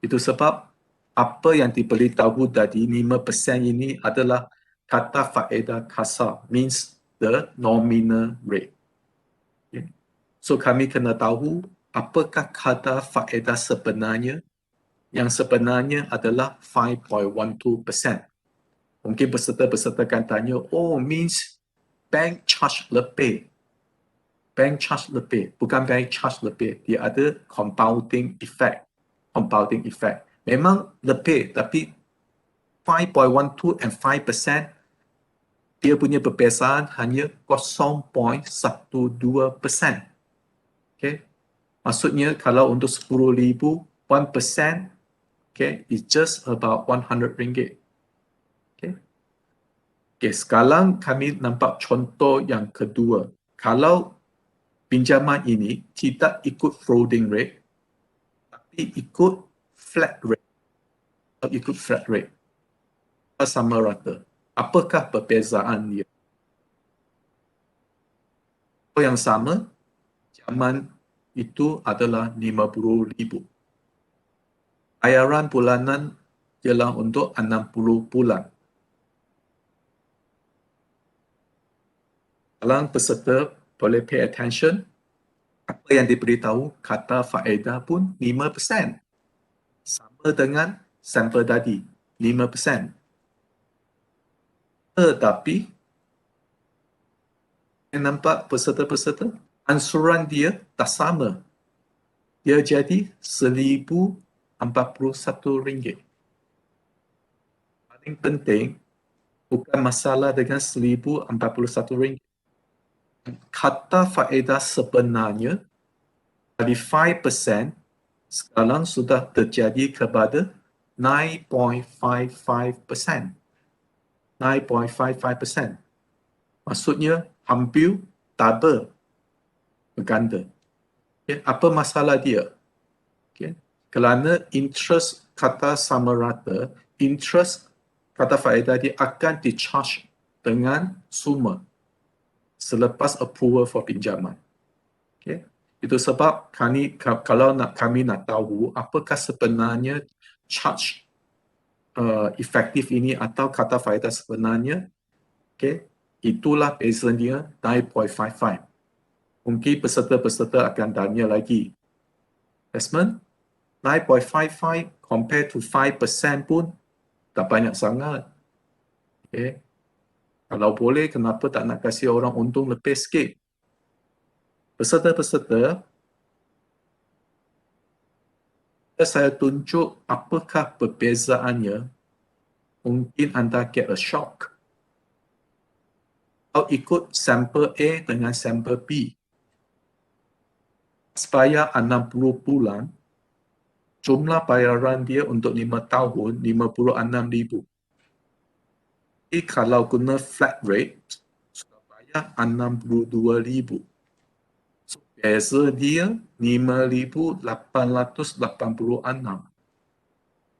Itu sebab apa yang diberitahu tadi 5% ini adalah kata faedah kasar, means the nominal rate. Okay. So kami kena tahu apakah kata faedah sebenarnya. Yang sebenarnya adalah 5.12%. Mungkin peserta-peserta akan tanya, oh means bank charge lebih. Bank charge lebih, bukan bank charge lebih. Dia ada compounding effect. Compounding effect. Memang lebih, tapi 5.12 and 5%, dia punya perbezaan hanya 0.12%. Okay. Maksudnya kalau untuk 10,000, 1%, okay, is just about RM100. Okay. Okay, sekarang kami nampak contoh yang kedua. Kalau pinjaman ini tidak ikut floating rate, tapi ikut flat rate. Ikut flat rate. Sama rata. Apakah perbezaan dia? Yang sama, pinjaman itu adalah RM50,000. Bayaran bulanan ialah untuk 60 bulan. Kalau peserta boleh pay attention, apa yang diberitahu kata faedah pun 5%. Sama dengan sampel tadi, 5%. Tetapi, yang nampak peserta-peserta, ansuran dia tak sama. Dia jadi RM1,041. Paling penting, bukan masalah dengan RM1,041. Kata faedah sebenarnya dari 5% sekarang sudah terjadi kepada 9.55%. 9.55%. Maksudnya hampir double, berganda. Okay. Apa masalah dia? Okay. Kerana interest kata sama rata interest kata faedah dia akan di-charge dengan summa selepas approval for pinjaman. Okay. Itu sebab kalau kami nak tahu apakah sebenarnya charge efektif ini atau kata faedah sebenarnya, okay, itulah bezanya 9.55. Mungkin peserta-peserta akan tanya lagi, Desmond, 9.55 compared to 5% pun tak banyak sangat. Okay. Kalau boleh, kenapa tak nak kasih orang untung lebih sikit? Peserta-peserta, saya tunjuk apakah perbezaannya, mungkin anda get a shock. Kalau ikut sampel A dengan sampel B, bayar 60 bulan, jumlah bayaran dia untuk 5 tahun, 56,000. Jadi kalau guna flat rate, sudah bayar 62,000. So, beza dia 5,886.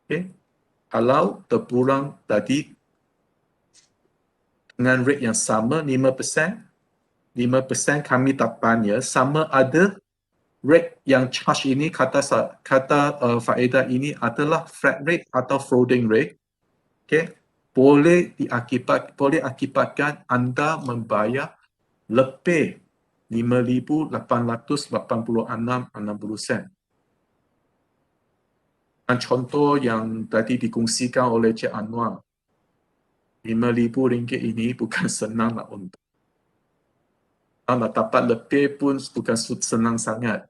Okay. Kalau terpulang tadi dengan rate yang sama 5%, 5% kami tak tanya sama ada rate yang charge ini kata faedah ini adalah flat rate atau floating rate. Okay. Boleh akibatkan anda membayar lebih 5,886.60 sen. Dan contoh yang tadi dikongsikan oleh Cik Anwar, RM5,000 ini bukan senang nak untung. Kalau nak dapat lebih pun bukan senang sangat.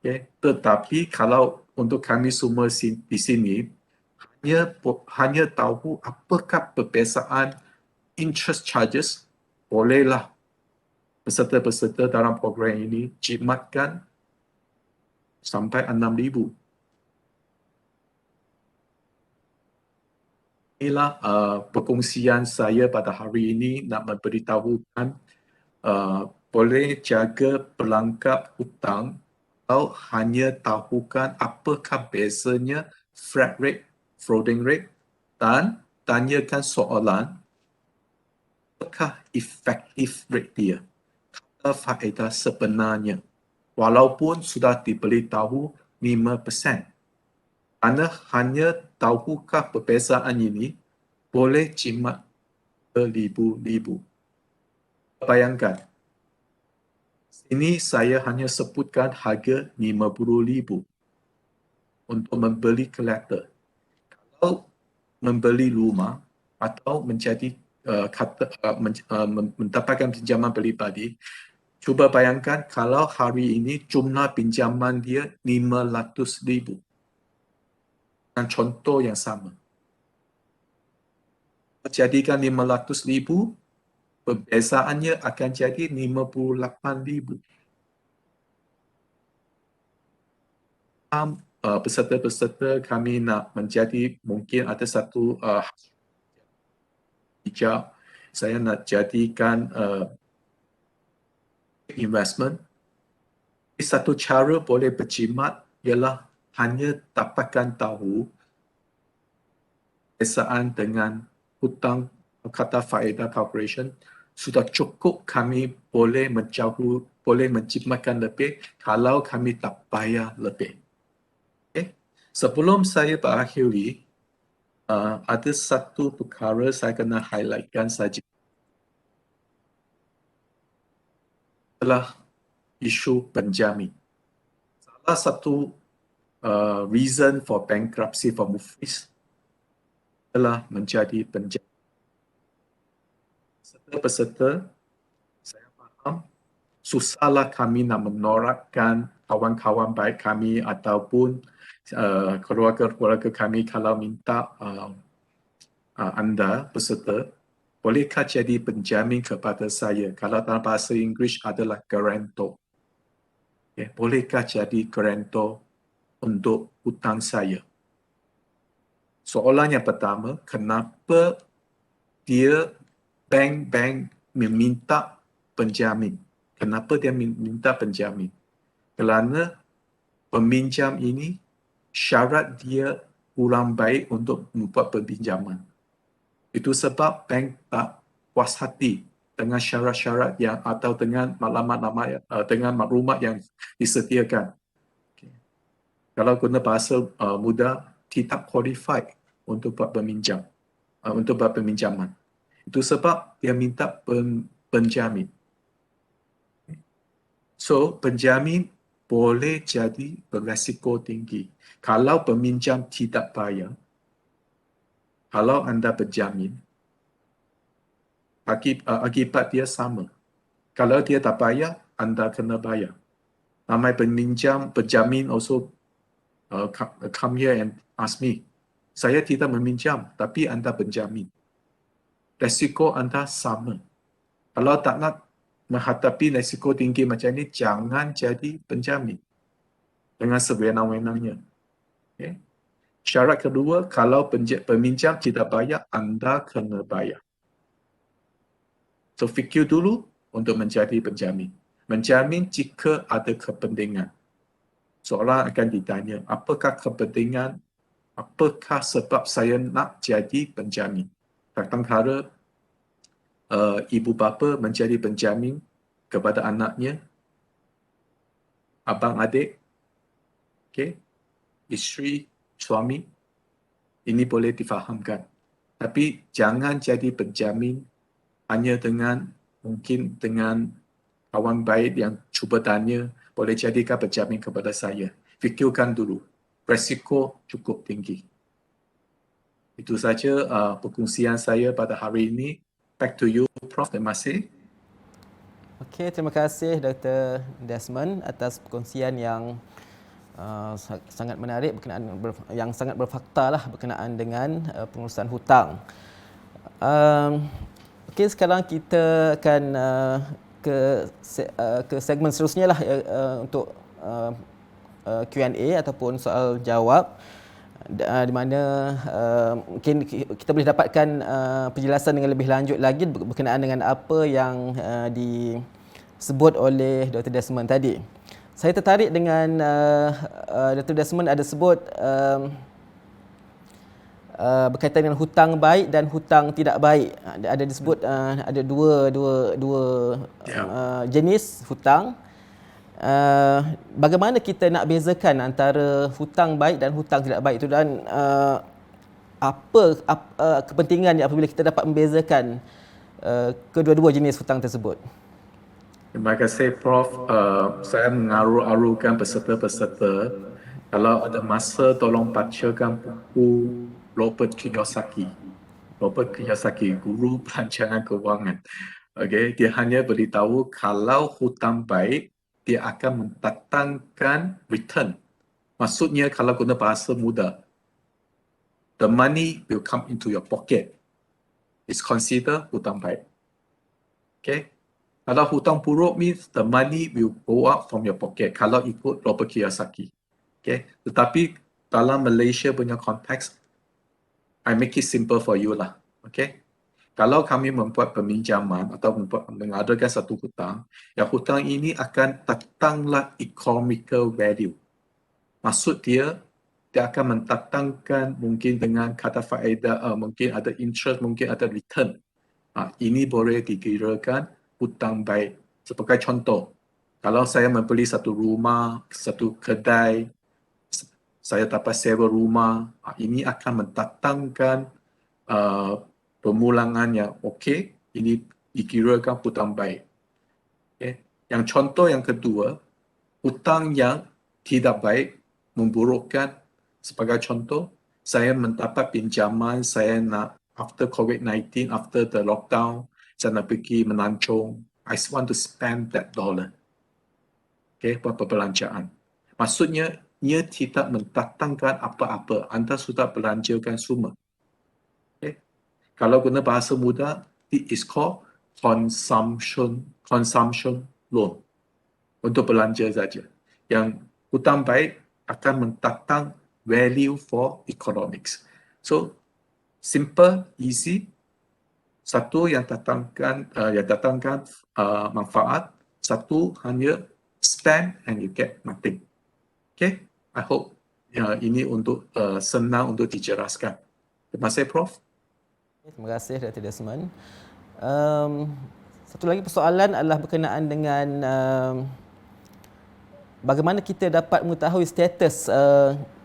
Okay. Tetapi kalau untuk kami semua di sini, hanya tahu apakah perbezaan interest charges, bolehlah peserta-peserta dalam program ini jimatkan sampai 6,000. Inilah perkongsian saya pada hari ini nak memberitahukan boleh jaga pelangkap hutang atau hanya tahukan apakah bezanya flat rate, floating rate dan tanyakan soalan apakah efektif rate dia, kata faedah sebenarnya, walaupun sudah diberitahu 5%. Anda hanya tahukah perbezaan ini, boleh jimat beribu-ribu. Bayangkan, ini saya hanya sebutkan harga 50,000 untuk membeli kolektor. Kalau membeli rumah atau mendapatkan pinjaman peribadi, cuba bayangkan kalau hari ini jumlah pinjaman dia 500,000. Dan contoh yang sama. Jadikan 500,000, perbezaannya akan jadi 58,000. Peserta-peserta kami nak menjadi, mungkin ada satu hijau, saya nak jadikan investment. Satu cara boleh berjimat ialah hanya dapatkan tahu perbezaan dengan hutang kata faedah corporation, sudah cukup kami boleh menjimatkan lebih kalau kami tak bayar lebih. Okay. Sebelum saya berakhiri, ada satu perkara saya kena highlightkan saja. Adalah isu penjamin. Salah satu reason for bankruptcy for Mufis adalah menjadi penjamin. Peserta, saya faham, susahlah kami nak menorakkan kawan-kawan baik kami ataupun keluarga-keluarga kami kalau minta anda, peserta, bolehkah jadi penjamin kepada saya? Kalau dalam bahasa Inggeris adalah guarantor. Okay. Bolehkah jadi guarantor untuk hutang saya? Soalan yang pertama, kenapa bank meminta penjamin? Kenapa dia minta penjamin? Kerana peminjam ini syarat dia kurang baik untuk membuat peminjaman. Itu sebab bank tak puas hati dengan syarat-syarat yang atau dengan maklumat yang disediakan. Okay. Kalau guna bahasa mudah, tidak qualified untuk buat peminjaman. Itu sebab dia minta penjamin. So, penjamin boleh jadi beresiko tinggi. Kalau peminjam tidak bayar, kalau anda berjamin, akibat dia sama. Kalau dia tak bayar, anda kena bayar. Ramai penjamin also come here and ask me, saya tidak meminjam, tapi anda penjamin. Resiko anda sama. Kalau tak nak menghadapi risiko tinggi macam ini, jangan jadi penjamin dengan sewenang-wenangnya. Okay. Syarat kedua, kalau peminjam tidak bayar, anda kena bayar. So, fikir dulu untuk menjadi penjamin. Menjamin jika ada kepentingan. Seorang akan ditanya, apakah kepentingan, apakah sebab saya nak jadi penjamin? Kadang-kadang ibu bapa menjadi penjamin kepada anaknya, abang adik, okay, isteri, suami, ini boleh difahamkan. Tapi jangan jadi penjamin hanya mungkin dengan kawan baik yang cuba tanya, boleh jadikan penjamin kepada saya. Fikirkan dulu, risiko cukup tinggi. Itu saja perkongsian saya pada hari ini. Back to you, Prof. Terima kasih. Okey, terima kasih Dr. Desmond atas perkongsian yang sangat menarik yang sangat berfakta lah berkenaan dengan pengurusan hutang. Okey, sekarang kita akan ke segmen seterusnya lah untuk Q&A ataupun soal jawab, di mana mungkin kita boleh dapatkan penjelasan dengan lebih lanjut lagi berkenaan dengan apa yang disebut oleh Dr. Desmond tadi. Saya tertarik dengan Dr. Desmond ada sebut berkaitan dengan hutang baik dan hutang tidak baik. Ada disebut ada dua jenis hutang. Bagaimana kita nak bezakan antara hutang baik dan hutang tidak baik itu, dan apa kepentingannya apabila kita dapat membezakan kedua-dua jenis hutang tersebut? Terima kasih, Prof. Saya mengaru-arukan peserta-peserta. Kalau ada masa, tolong bacakan buku Robert Kiyosaki. Robert Kiyosaki, guru perancangan kewangan. Okay, dia hanya beritahu kalau hutang baik, dia akan mendatangkan return. Maksudnya kalau guna bahasa mudah, the money will come into your pocket. It's considered hutang baik. Okay. Kalau hutang buruk means the money will go out from your pocket. Kalau ikut Robert Kiyosaki. Okay. Tetapi dalam Malaysia punya konteks, I make it simple for you lah. Okay. Kalau kami membuat peminjaman atau mengadakan satu hutang, yang hutang ini akan datanglah economical value. Maksud dia akan mendatangkan mungkin dengan kata faedah, mungkin ada interest, mungkin ada return. Ini boleh dikirakan hutang baik. Sebagai contoh, kalau saya membeli satu rumah, satu kedai, saya dapat sewa rumah, ini akan mendatangkan pemulangan yang okey, ini dikirakan hutang baik. Okay. Yang contoh yang kedua, hutang yang tidak baik, memburukkan. Sebagai contoh, saya mendapat pinjaman, saya nak after COVID-19, after the lockdown, saya nak pergi melancong. I want to spend that dollar. Okay, buat perbelanjaan. Maksudnya, ia tidak mendatangkan apa-apa. Anda sudah belanjakan semua. Kalau guna bahasa mudah, it is called consumption loan. Untuk belanja saja. Yang hutang baik akan mendatang value for economics. So, simple, easy. Satu yang datangkan manfaat, satu hanya spend and you get nothing. Okay, I hope ini untuk senang untuk dijelaskan. Terima kasih Prof. Terima kasih Dr. Desmond. Satu lagi persoalan adalah berkenaan dengan bagaimana kita dapat mengetahui status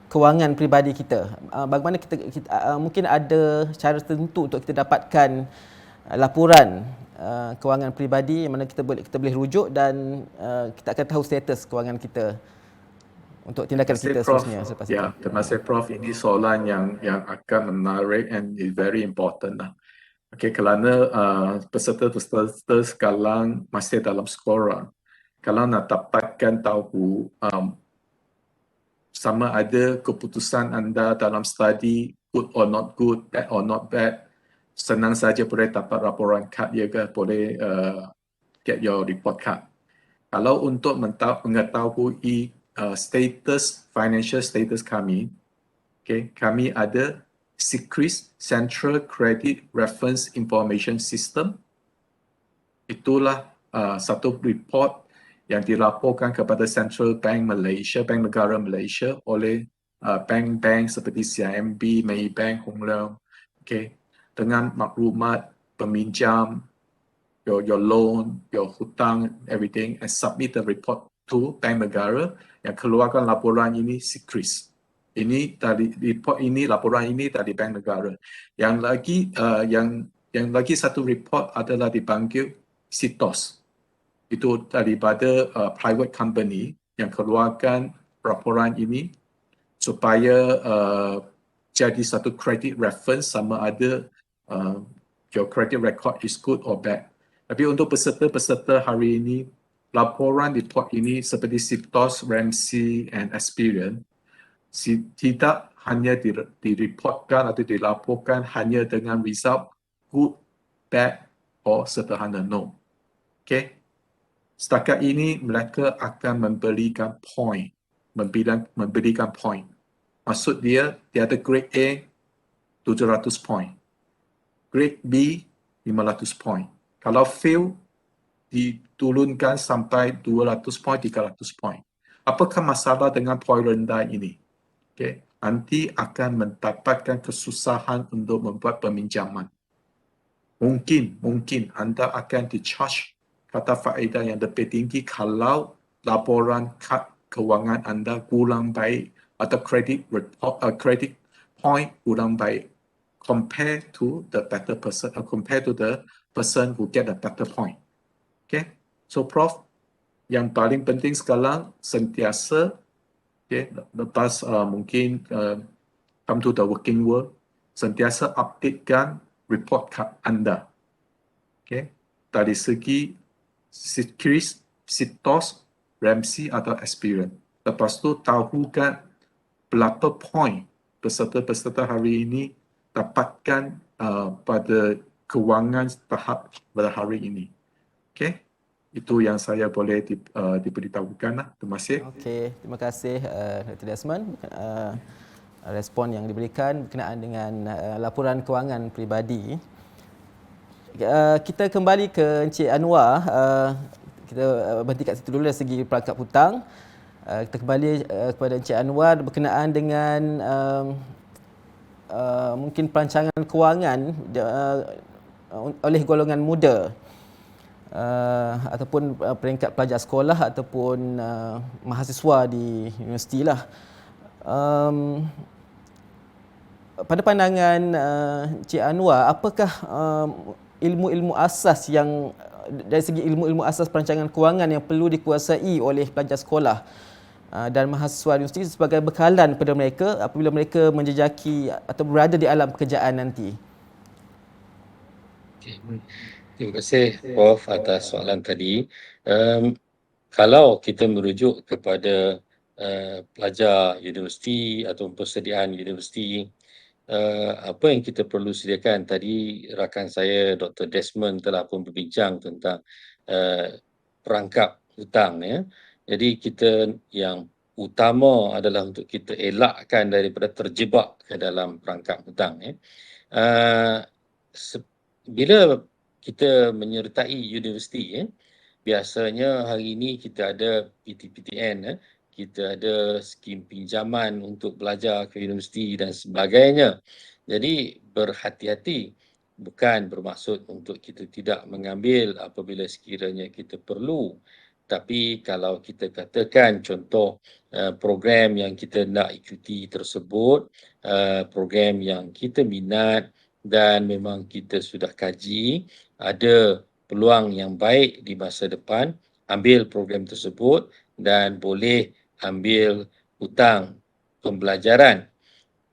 kewangan peribadi kita. Bagaimana kita mungkin ada cara tertentu untuk kita dapatkan laporan kewangan peribadi yang mana kita boleh rujuk dan kita akan tahu status kewangan kita untuk tindakan kita seterusnya selepas itu. Terima kasih Prof. Ini soalan yang akan menarik and is very important lah. Okay, kerana peserta-peserta sekarang masih dalam sekolah. Kalau nak dapatkan tahu sama ada keputusan anda dalam study good or not good, bad or not bad, senang saja boleh dapat laporan kad ya ke, boleh get your report card. Kalau untuk mengetahui financial status kami, okay, kami ada CCRIS, Central Credit Reference Information System. Itulah satu report yang dilaporkan kepada Central Bank Malaysia, Bank Negara Malaysia oleh bank-bank seperti CIMB, Maybank, Hong Leong, okay, dengan maklumat peminjam, your loan, your hutang, everything, and submit the report to Bank Negara yang keluarkan laporan ini CCRIS. Ini dari report ini, laporan ini dari Bank Negara. Yang lagi satu report adalah dipanggil CITOS. Itu daripada private company yang keluarkan laporan ini supaya jadi satu credit reference sama ada your credit record is good or bad. Tapi untuk peserta-peserta hari ini, laporan report ini seperti CITOS, Ramsey and Experian tidak hanya direportkan atau dilaporkan hanya dengan result good, bad or sederhana no. Okay? Setakat ini mereka akan memberikan point. Maksud dia ada grade A 700 point. Grade B 500 point. Kalau fail diturunkan sampai 200 point, 300 point. Apakah masalah dengan point rendah ini? Okay. Nanti akan mendapatkan kesusahan untuk membuat peminjaman. Mungkin anda akan di-charge kata faedah yang lebih tinggi kalau laporan kad kewangan anda kurang baik atau credit point kurang baik compared to the person who get a better point. Okay, so Prof, yang paling penting sekarang sentiasa, okay, lepas mungkin come to the working world, sentiasa updatekan report card anda. Okay, dari segi CCRIS, CITOS, Ramsey atau Experian. Lepas tu tahukan berapa point peserta-peserta hari ini dapatkan pada kewangan tahap pada hari ini. Okay, itu yang saya boleh diberitahukan lah. Terima kasih. Okey, terima kasih Dr. Desmond. Respon yang diberikan berkenaan dengan laporan kewangan peribadi. Kita kembali ke Encik Anwar. Kita berhenti kat situ dulu dari segi perangkap hutang. Kita kembali kepada Encik Anwar berkenaan dengan mungkin perancangan kewangan oleh golongan muda ataupun peringkat pelajar sekolah ataupun mahasiswa di universiti lah. Pada pandangan Encik Anwar, apakah ilmu-ilmu asas yang dari segi ilmu-ilmu asas perancangan kewangan yang perlu dikuasai oleh pelajar sekolah dan mahasiswa universiti sebagai bekalan kepada mereka apabila mereka menjejaki atau berada di alam pekerjaan nanti? Okay. Terima kasih Prof atas soalan tadi. Kalau kita merujuk kepada pelajar universiti atau persediaan universiti, apa yang kita perlu sediakan, tadi rakan saya Dr. Desmond telah pun berbincang tentang perangkap hutang ya. Jadi kita yang utama adalah untuk kita elakkan daripada terjebak ke dalam perangkap hutang ya. Bila kita menyertai universiti biasanya hari ini kita ada PTPTN kita ada skim pinjaman untuk belajar ke universiti dan sebagainya. Jadi berhati-hati, bukan bermaksud untuk kita tidak mengambil apabila sekiranya kita perlu. Tapi kalau kita katakan contoh program yang kita nak ikuti tersebut, program yang kita minat dan memang kita sudah kaji, ada peluang yang baik di masa depan, ambil program tersebut dan boleh ambil hutang pembelajaran,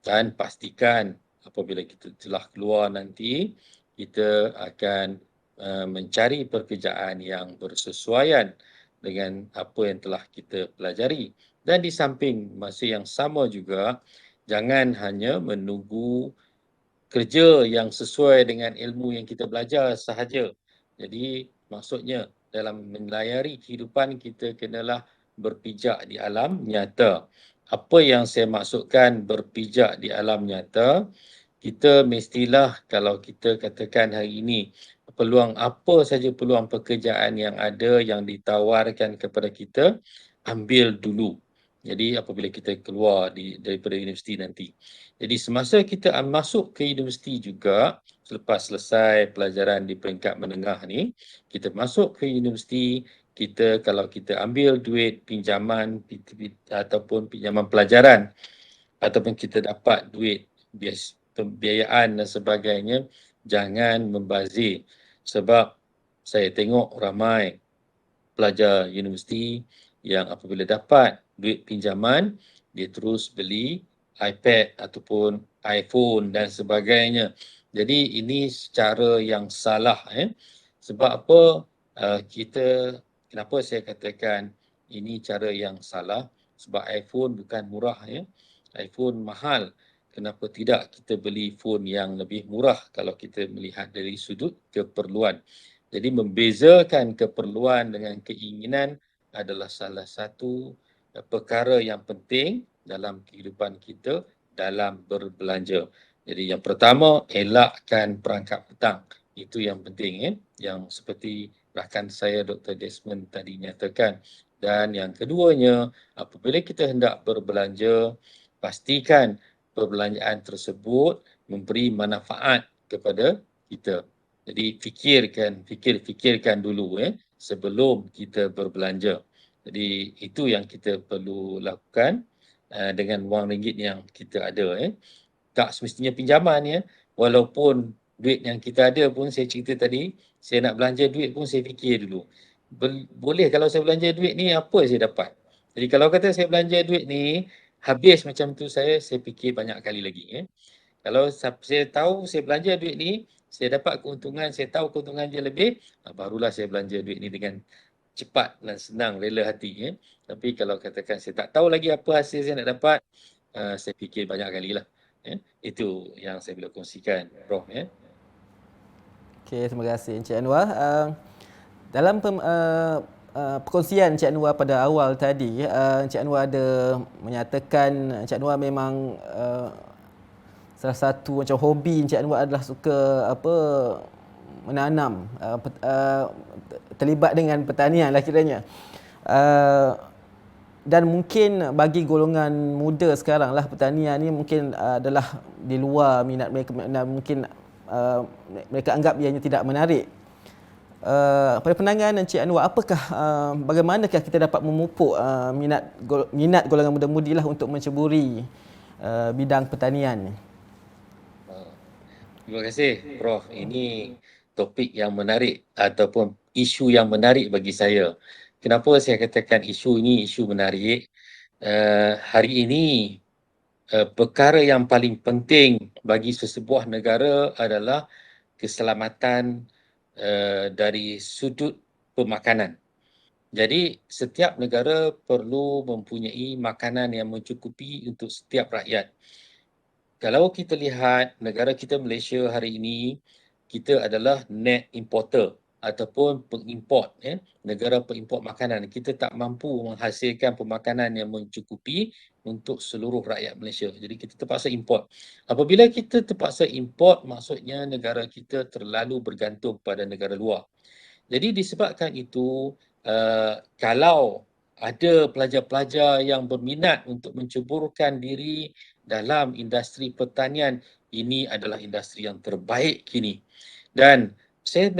dan pastikan apabila kita telah keluar nanti, kita akan mencari pekerjaan yang bersesuaian dengan apa yang telah kita pelajari. Dan di samping masa yang sama juga, jangan hanya menunggu kerja yang sesuai dengan ilmu yang kita belajar sahaja. Jadi maksudnya dalam melayari kehidupan, kita kenalah berpijak di alam nyata. Apa yang saya maksudkan berpijak di alam nyata, kita mestilah, kalau kita katakan hari ini peluang apa saja, peluang pekerjaan yang ada yang ditawarkan kepada kita, ambil dulu. Jadi apabila kita keluar daripada universiti nanti. Jadi semasa kita masuk ke universiti juga, selepas selesai pelajaran di peringkat menengah ni, kita masuk ke universiti, kita kalau kita ambil duit pinjaman ataupun pinjaman pelajaran, ataupun kita dapat duit pembiayaan dan sebagainya, jangan membazir. Sebab saya tengok ramai pelajar universiti yang apabila dapat duit pinjaman, dia terus beli iPad ataupun iPhone dan sebagainya. Jadi ini secara yang salah. Sebab apa? Kenapa saya katakan ini cara yang salah? Sebab iPhone bukan murah. iPhone mahal. Kenapa tidak kita beli phone yang lebih murah kalau kita melihat dari sudut keperluan? Jadi membezakan keperluan dengan keinginan adalah salah satu perkara yang penting dalam kehidupan kita dalam berbelanja. Jadi yang pertama, elakkan perangkap hutang. Itu yang penting, yang seperti rakan saya Dr. Desmond tadi nyatakan. Dan yang keduanya, apabila kita hendak berbelanja, pastikan perbelanjaan tersebut memberi manfaat kepada kita. Jadi fikirkan dulu sebelum kita berbelanja. Jadi itu yang kita perlu lakukan dengan wang ringgit yang kita ada. Tak semestinya pinjaman Walaupun duit yang kita ada pun, saya cerita tadi, saya nak belanja duit pun saya fikir dulu. Boleh kalau saya belanja duit ni, apa saya dapat? Jadi kalau kata saya belanja duit ni habis macam tu, saya fikir banyak kali lagi. Kalau saya tahu saya belanja duit ni, saya dapat keuntungan, saya tahu keuntungan dia lebih, barulah saya belanja duit ni dengan cepat dan senang, rela hati. Tapi kalau katakan saya tak tahu lagi apa hasil saya nak dapat, saya fikir banyak kali lah. Itu yang saya boleh kongsikan, Prof. Okey, terima kasih Encik Anwar. Dalam perkongsian Encik Anwar pada awal tadi, Encik Anwar ada menyatakan Encik Anwar memang salah satu macam hobi Encik Anwar adalah suka menanam, terlibat dengan pertanian lah kiranya. Dan mungkin bagi golongan muda sekarang lah, pertanian ni mungkin adalah di luar minat mereka, mungkin mereka anggap ianya tidak menarik. Pada pandangan Encik Anwar, bagaimanakah kita dapat memupuk minat golongan muda-mudi lah untuk menceburi bidang pertanian ni? Terima kasih, Prof. Ini topik yang menarik ataupun isu yang menarik bagi saya. Kenapa saya katakan isu ini isu menarik? Hari ini perkara yang paling penting bagi sesebuah negara adalah keselamatan dari sudut pemakanan. Jadi setiap negara perlu mempunyai makanan yang mencukupi untuk setiap rakyat. Kalau kita lihat negara kita Malaysia hari ini, kita adalah net importer ataupun pengimport, negara pengimport makanan. Kita tak mampu menghasilkan pemakanan yang mencukupi untuk seluruh rakyat Malaysia. Jadi kita terpaksa import. Apabila kita terpaksa import, maksudnya negara kita terlalu bergantung pada negara luar. Jadi disebabkan itu, kalau ada pelajar-pelajar yang berminat untuk menceburkan diri dalam industri pertanian. Ini adalah industri yang terbaik kini. Dan saya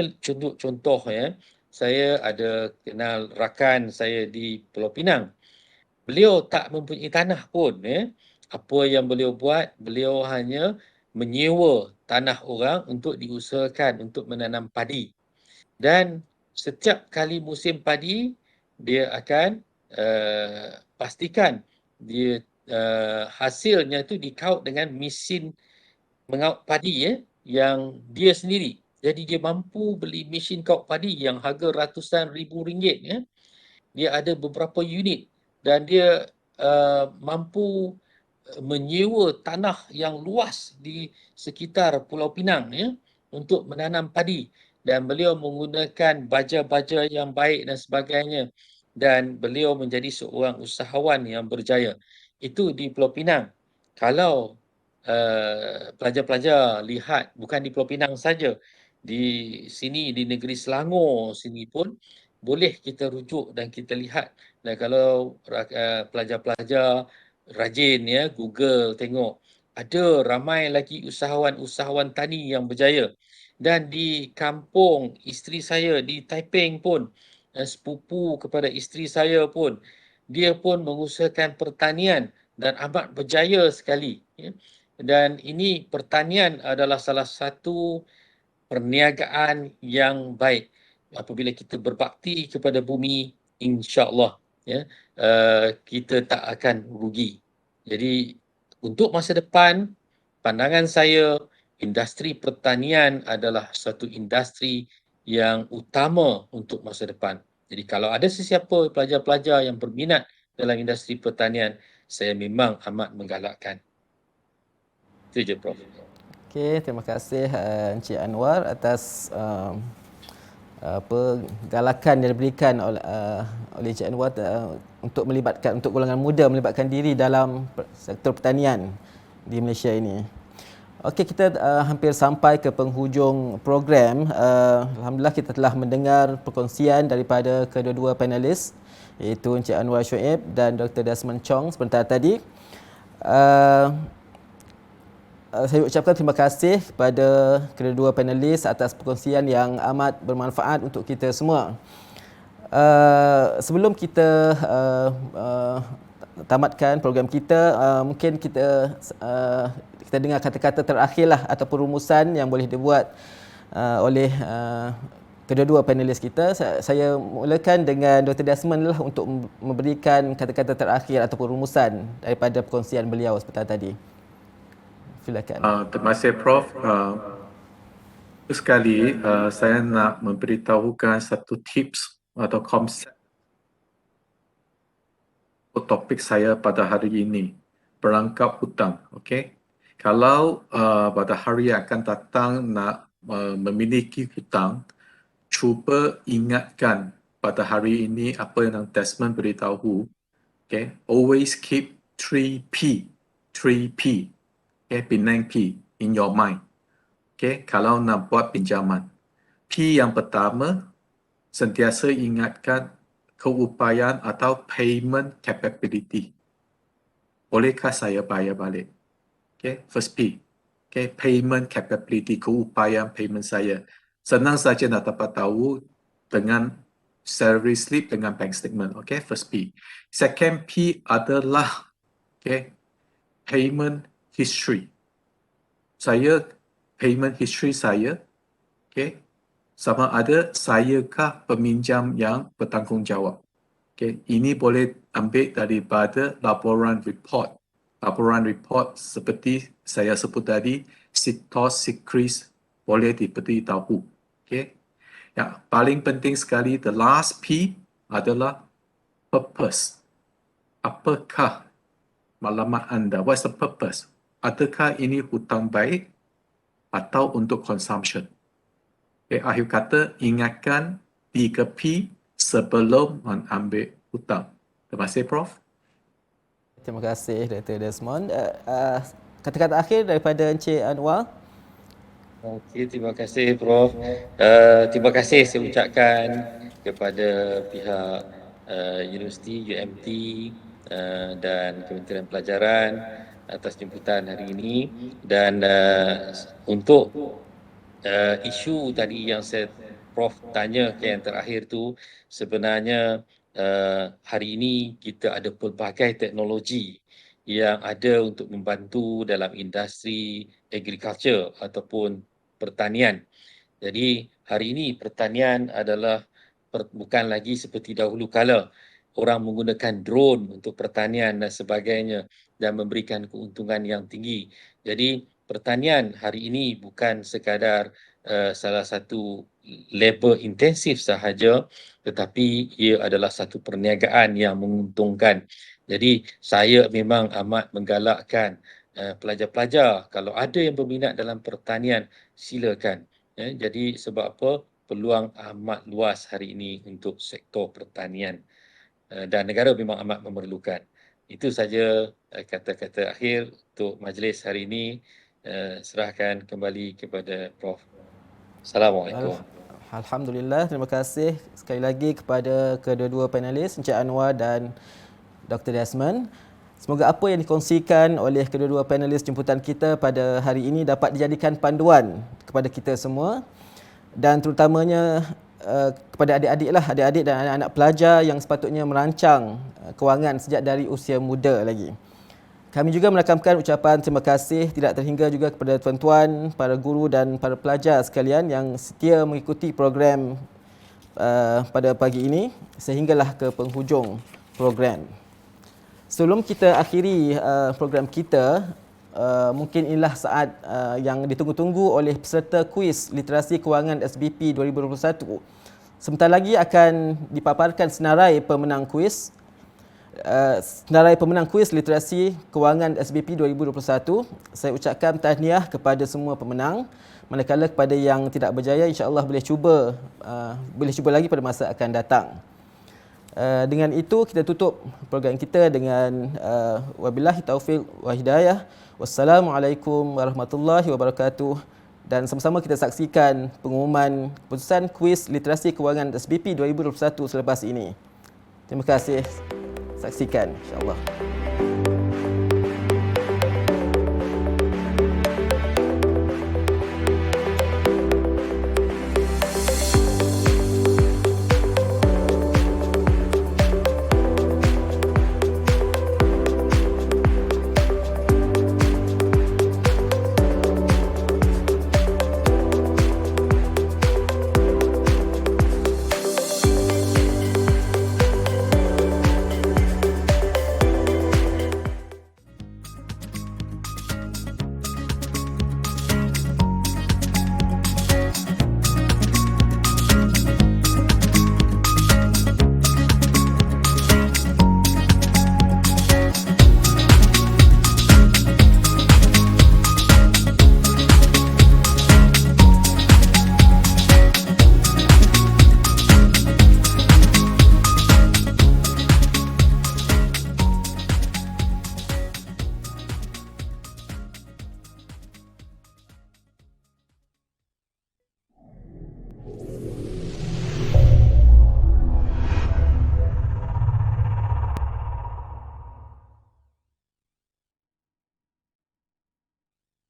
contoh ya, saya ada kenal rakan saya di Pulau Pinang. Beliau tak mempunyai tanah pun ya. Apa yang beliau buat, beliau hanya menyewa tanah orang untuk diusahakan untuk menanam padi. Dan setiap kali musim padi, dia akan pastikan dia hasilnya itu dikaut dengan mesin mengaut padi yang dia sendiri. Jadi dia mampu beli mesin kaut padi yang harga ratusan ribu ringgit ya. Dia ada beberapa unit dan dia mampu menyewa tanah yang luas di sekitar Pulau Pinang ya untuk menanam padi, dan beliau menggunakan baja-baja yang baik dan sebagainya, dan beliau menjadi seorang usahawan yang berjaya. Itu di Pulau Pinang. Kalau pelajar-pelajar lihat bukan di Pulau Pinang saja, di sini di negeri Selangor sini pun boleh kita rujuk dan kita lihat. Dan kalau pelajar-pelajar rajin ya Google tengok, ada ramai lagi usahawan-usahawan tani yang berjaya. Dan di kampung isteri saya di Taiping pun, sepupu kepada isteri saya pun, dia pun mengusahakan pertanian dan amat berjaya sekali ya. Dan ini pertanian adalah salah satu perniagaan yang baik. Apabila kita berbakti kepada bumi, insya-Allah ya, kita tak akan rugi. Jadi untuk masa depan, pandangan saya, industri pertanian adalah satu industri yang utama untuk masa depan. Jadi kalau ada sesiapa pelajar-pelajar yang berminat dalam industri pertanian, saya memang amat menggalakkan. Itu je, Prof. Okey, terima kasih Encik Anwar atas galakan yang diberikan oleh Encik Anwar untuk golongan muda melibatkan diri dalam sektor pertanian di Malaysia ini. Okey, kita hampir sampai ke penghujung program. Alhamdulillah kita telah mendengar perkongsian daripada kedua-dua panelis, iaitu Encik Anwar Shoaib dan Dr. Desmond Chong sebentar tadi. Saya ucapkan terima kasih kepada kedua-dua panelis atas perkongsian yang amat bermanfaat untuk kita semua. Sebelum kita tamatkan program kita, mungkin kita dengar kata-kata terakhirlah ataupun rumusan yang boleh dibuat oleh kedua-dua panelis kita. Saya mulakan dengan Dr. Desmond lah untuk memberikan kata-kata terakhir ataupun rumusan daripada perkongsian beliau sebentar tadi. Silakan. Terima kasih Prof. Sekali saya nak memberitahukan satu tips atau konsep topik saya pada hari ini, perangkap hutang. Okey. Kalau pada hari yang akan datang nak memiliki hutang, cuba ingatkan pada hari ini apa yang Desmond beritahu. Okay, always keep 3P. 3P. Okay, Penang P in your mind. Okay, kalau nak buat pinjaman. P yang pertama, sentiasa ingatkan keupayaan atau payment capability. Bolehkah saya bayar balik? Okay, first P. Okay, payment capability, keupayaan payment saya. Senang saja nak dapat tahu dengan salary slip dengan bank statement. Okay, first P. Second P adalah payment history. Payment history saya, sama ada sayakah peminjam yang bertanggungjawab. Ini boleh ambil daripada laporan report. Laporan report seperti saya sebut tadi, SITOS, SIKRIS boleh diberitahu. Yang paling penting sekali, the last P adalah purpose. Apakah maklumat anda? What's the purpose? Adakah ini hutang baik atau untuk consumption? Akhir kata, ingatkan 3P sebelum mengambil hutang. Terima kasih, Prof. Terima kasih Dr. Desmond. Kata-kata akhir daripada Encik Anwar. Okey, terima kasih Prof. Terima kasih saya ucapkan kepada pihak Universiti UMT dan Kementerian Pelajaran atas jemputan hari ini. Dan untuk isu tadi yang Prof tanya ke yang terakhir tu, sebenarnya hari ini kita ada pelbagai teknologi yang ada untuk membantu dalam industri agriculture ataupun pertanian. Jadi hari ini pertanian adalah bukan lagi seperti dahulu kala orang menggunakan drone untuk pertanian dan sebagainya dan memberikan keuntungan yang tinggi. Jadi pertanian hari ini bukan sekadar salah satu labor intensif sahaja, tetapi ia adalah satu perniagaan yang menguntungkan. Jadi saya memang amat menggalakkan pelajar-pelajar, kalau ada yang berminat dalam pertanian, silakan. Jadi sebab apa? Peluang amat luas hari ini untuk sektor pertanian dan negara memang amat memerlukan. Itu saja kata-kata akhir untuk majlis hari ini. Serahkan kembali kepada Prof. Assalamualaikum. Alhamdulillah, terima kasih sekali lagi kepada kedua-dua panelis, Encik Anwar dan Dr. Desmond. Semoga apa yang dikongsikan oleh kedua-dua panelis jemputan kita pada hari ini dapat dijadikan panduan kepada kita semua dan terutamanya kepada adik-adik dan anak-anak pelajar yang sepatutnya merancang kewangan sejak dari usia muda lagi. Kami juga merakamkan ucapan terima kasih tidak terhingga juga kepada tuan-tuan, para guru dan para pelajar sekalian yang setia mengikuti program pada pagi ini sehinggalah ke penghujung program. Sebelum kita akhiri program kita, mungkin inilah saat yang ditunggu-tunggu oleh peserta kuis Literasi Kewangan SBP 2021. Sebentar lagi akan dipaparkan senarai pemenang kuis. Senarai pemenang kuis Literasi Kewangan SBP 2021. Saya ucapkan tahniah kepada semua pemenang. Manakala kepada yang tidak berjaya, insya-Allah boleh cuba lagi pada masa akan datang. Dengan itu kita tutup program kita dengan wabillahi taufiq wa hidayah. Wassalamualaikum warahmatullahi wabarakatuh. Dan sama-sama kita saksikan pengumuman keputusan kuis Literasi Kewangan SBP 2021 selepas ini. Terima kasih. Saksikan insya-Allah.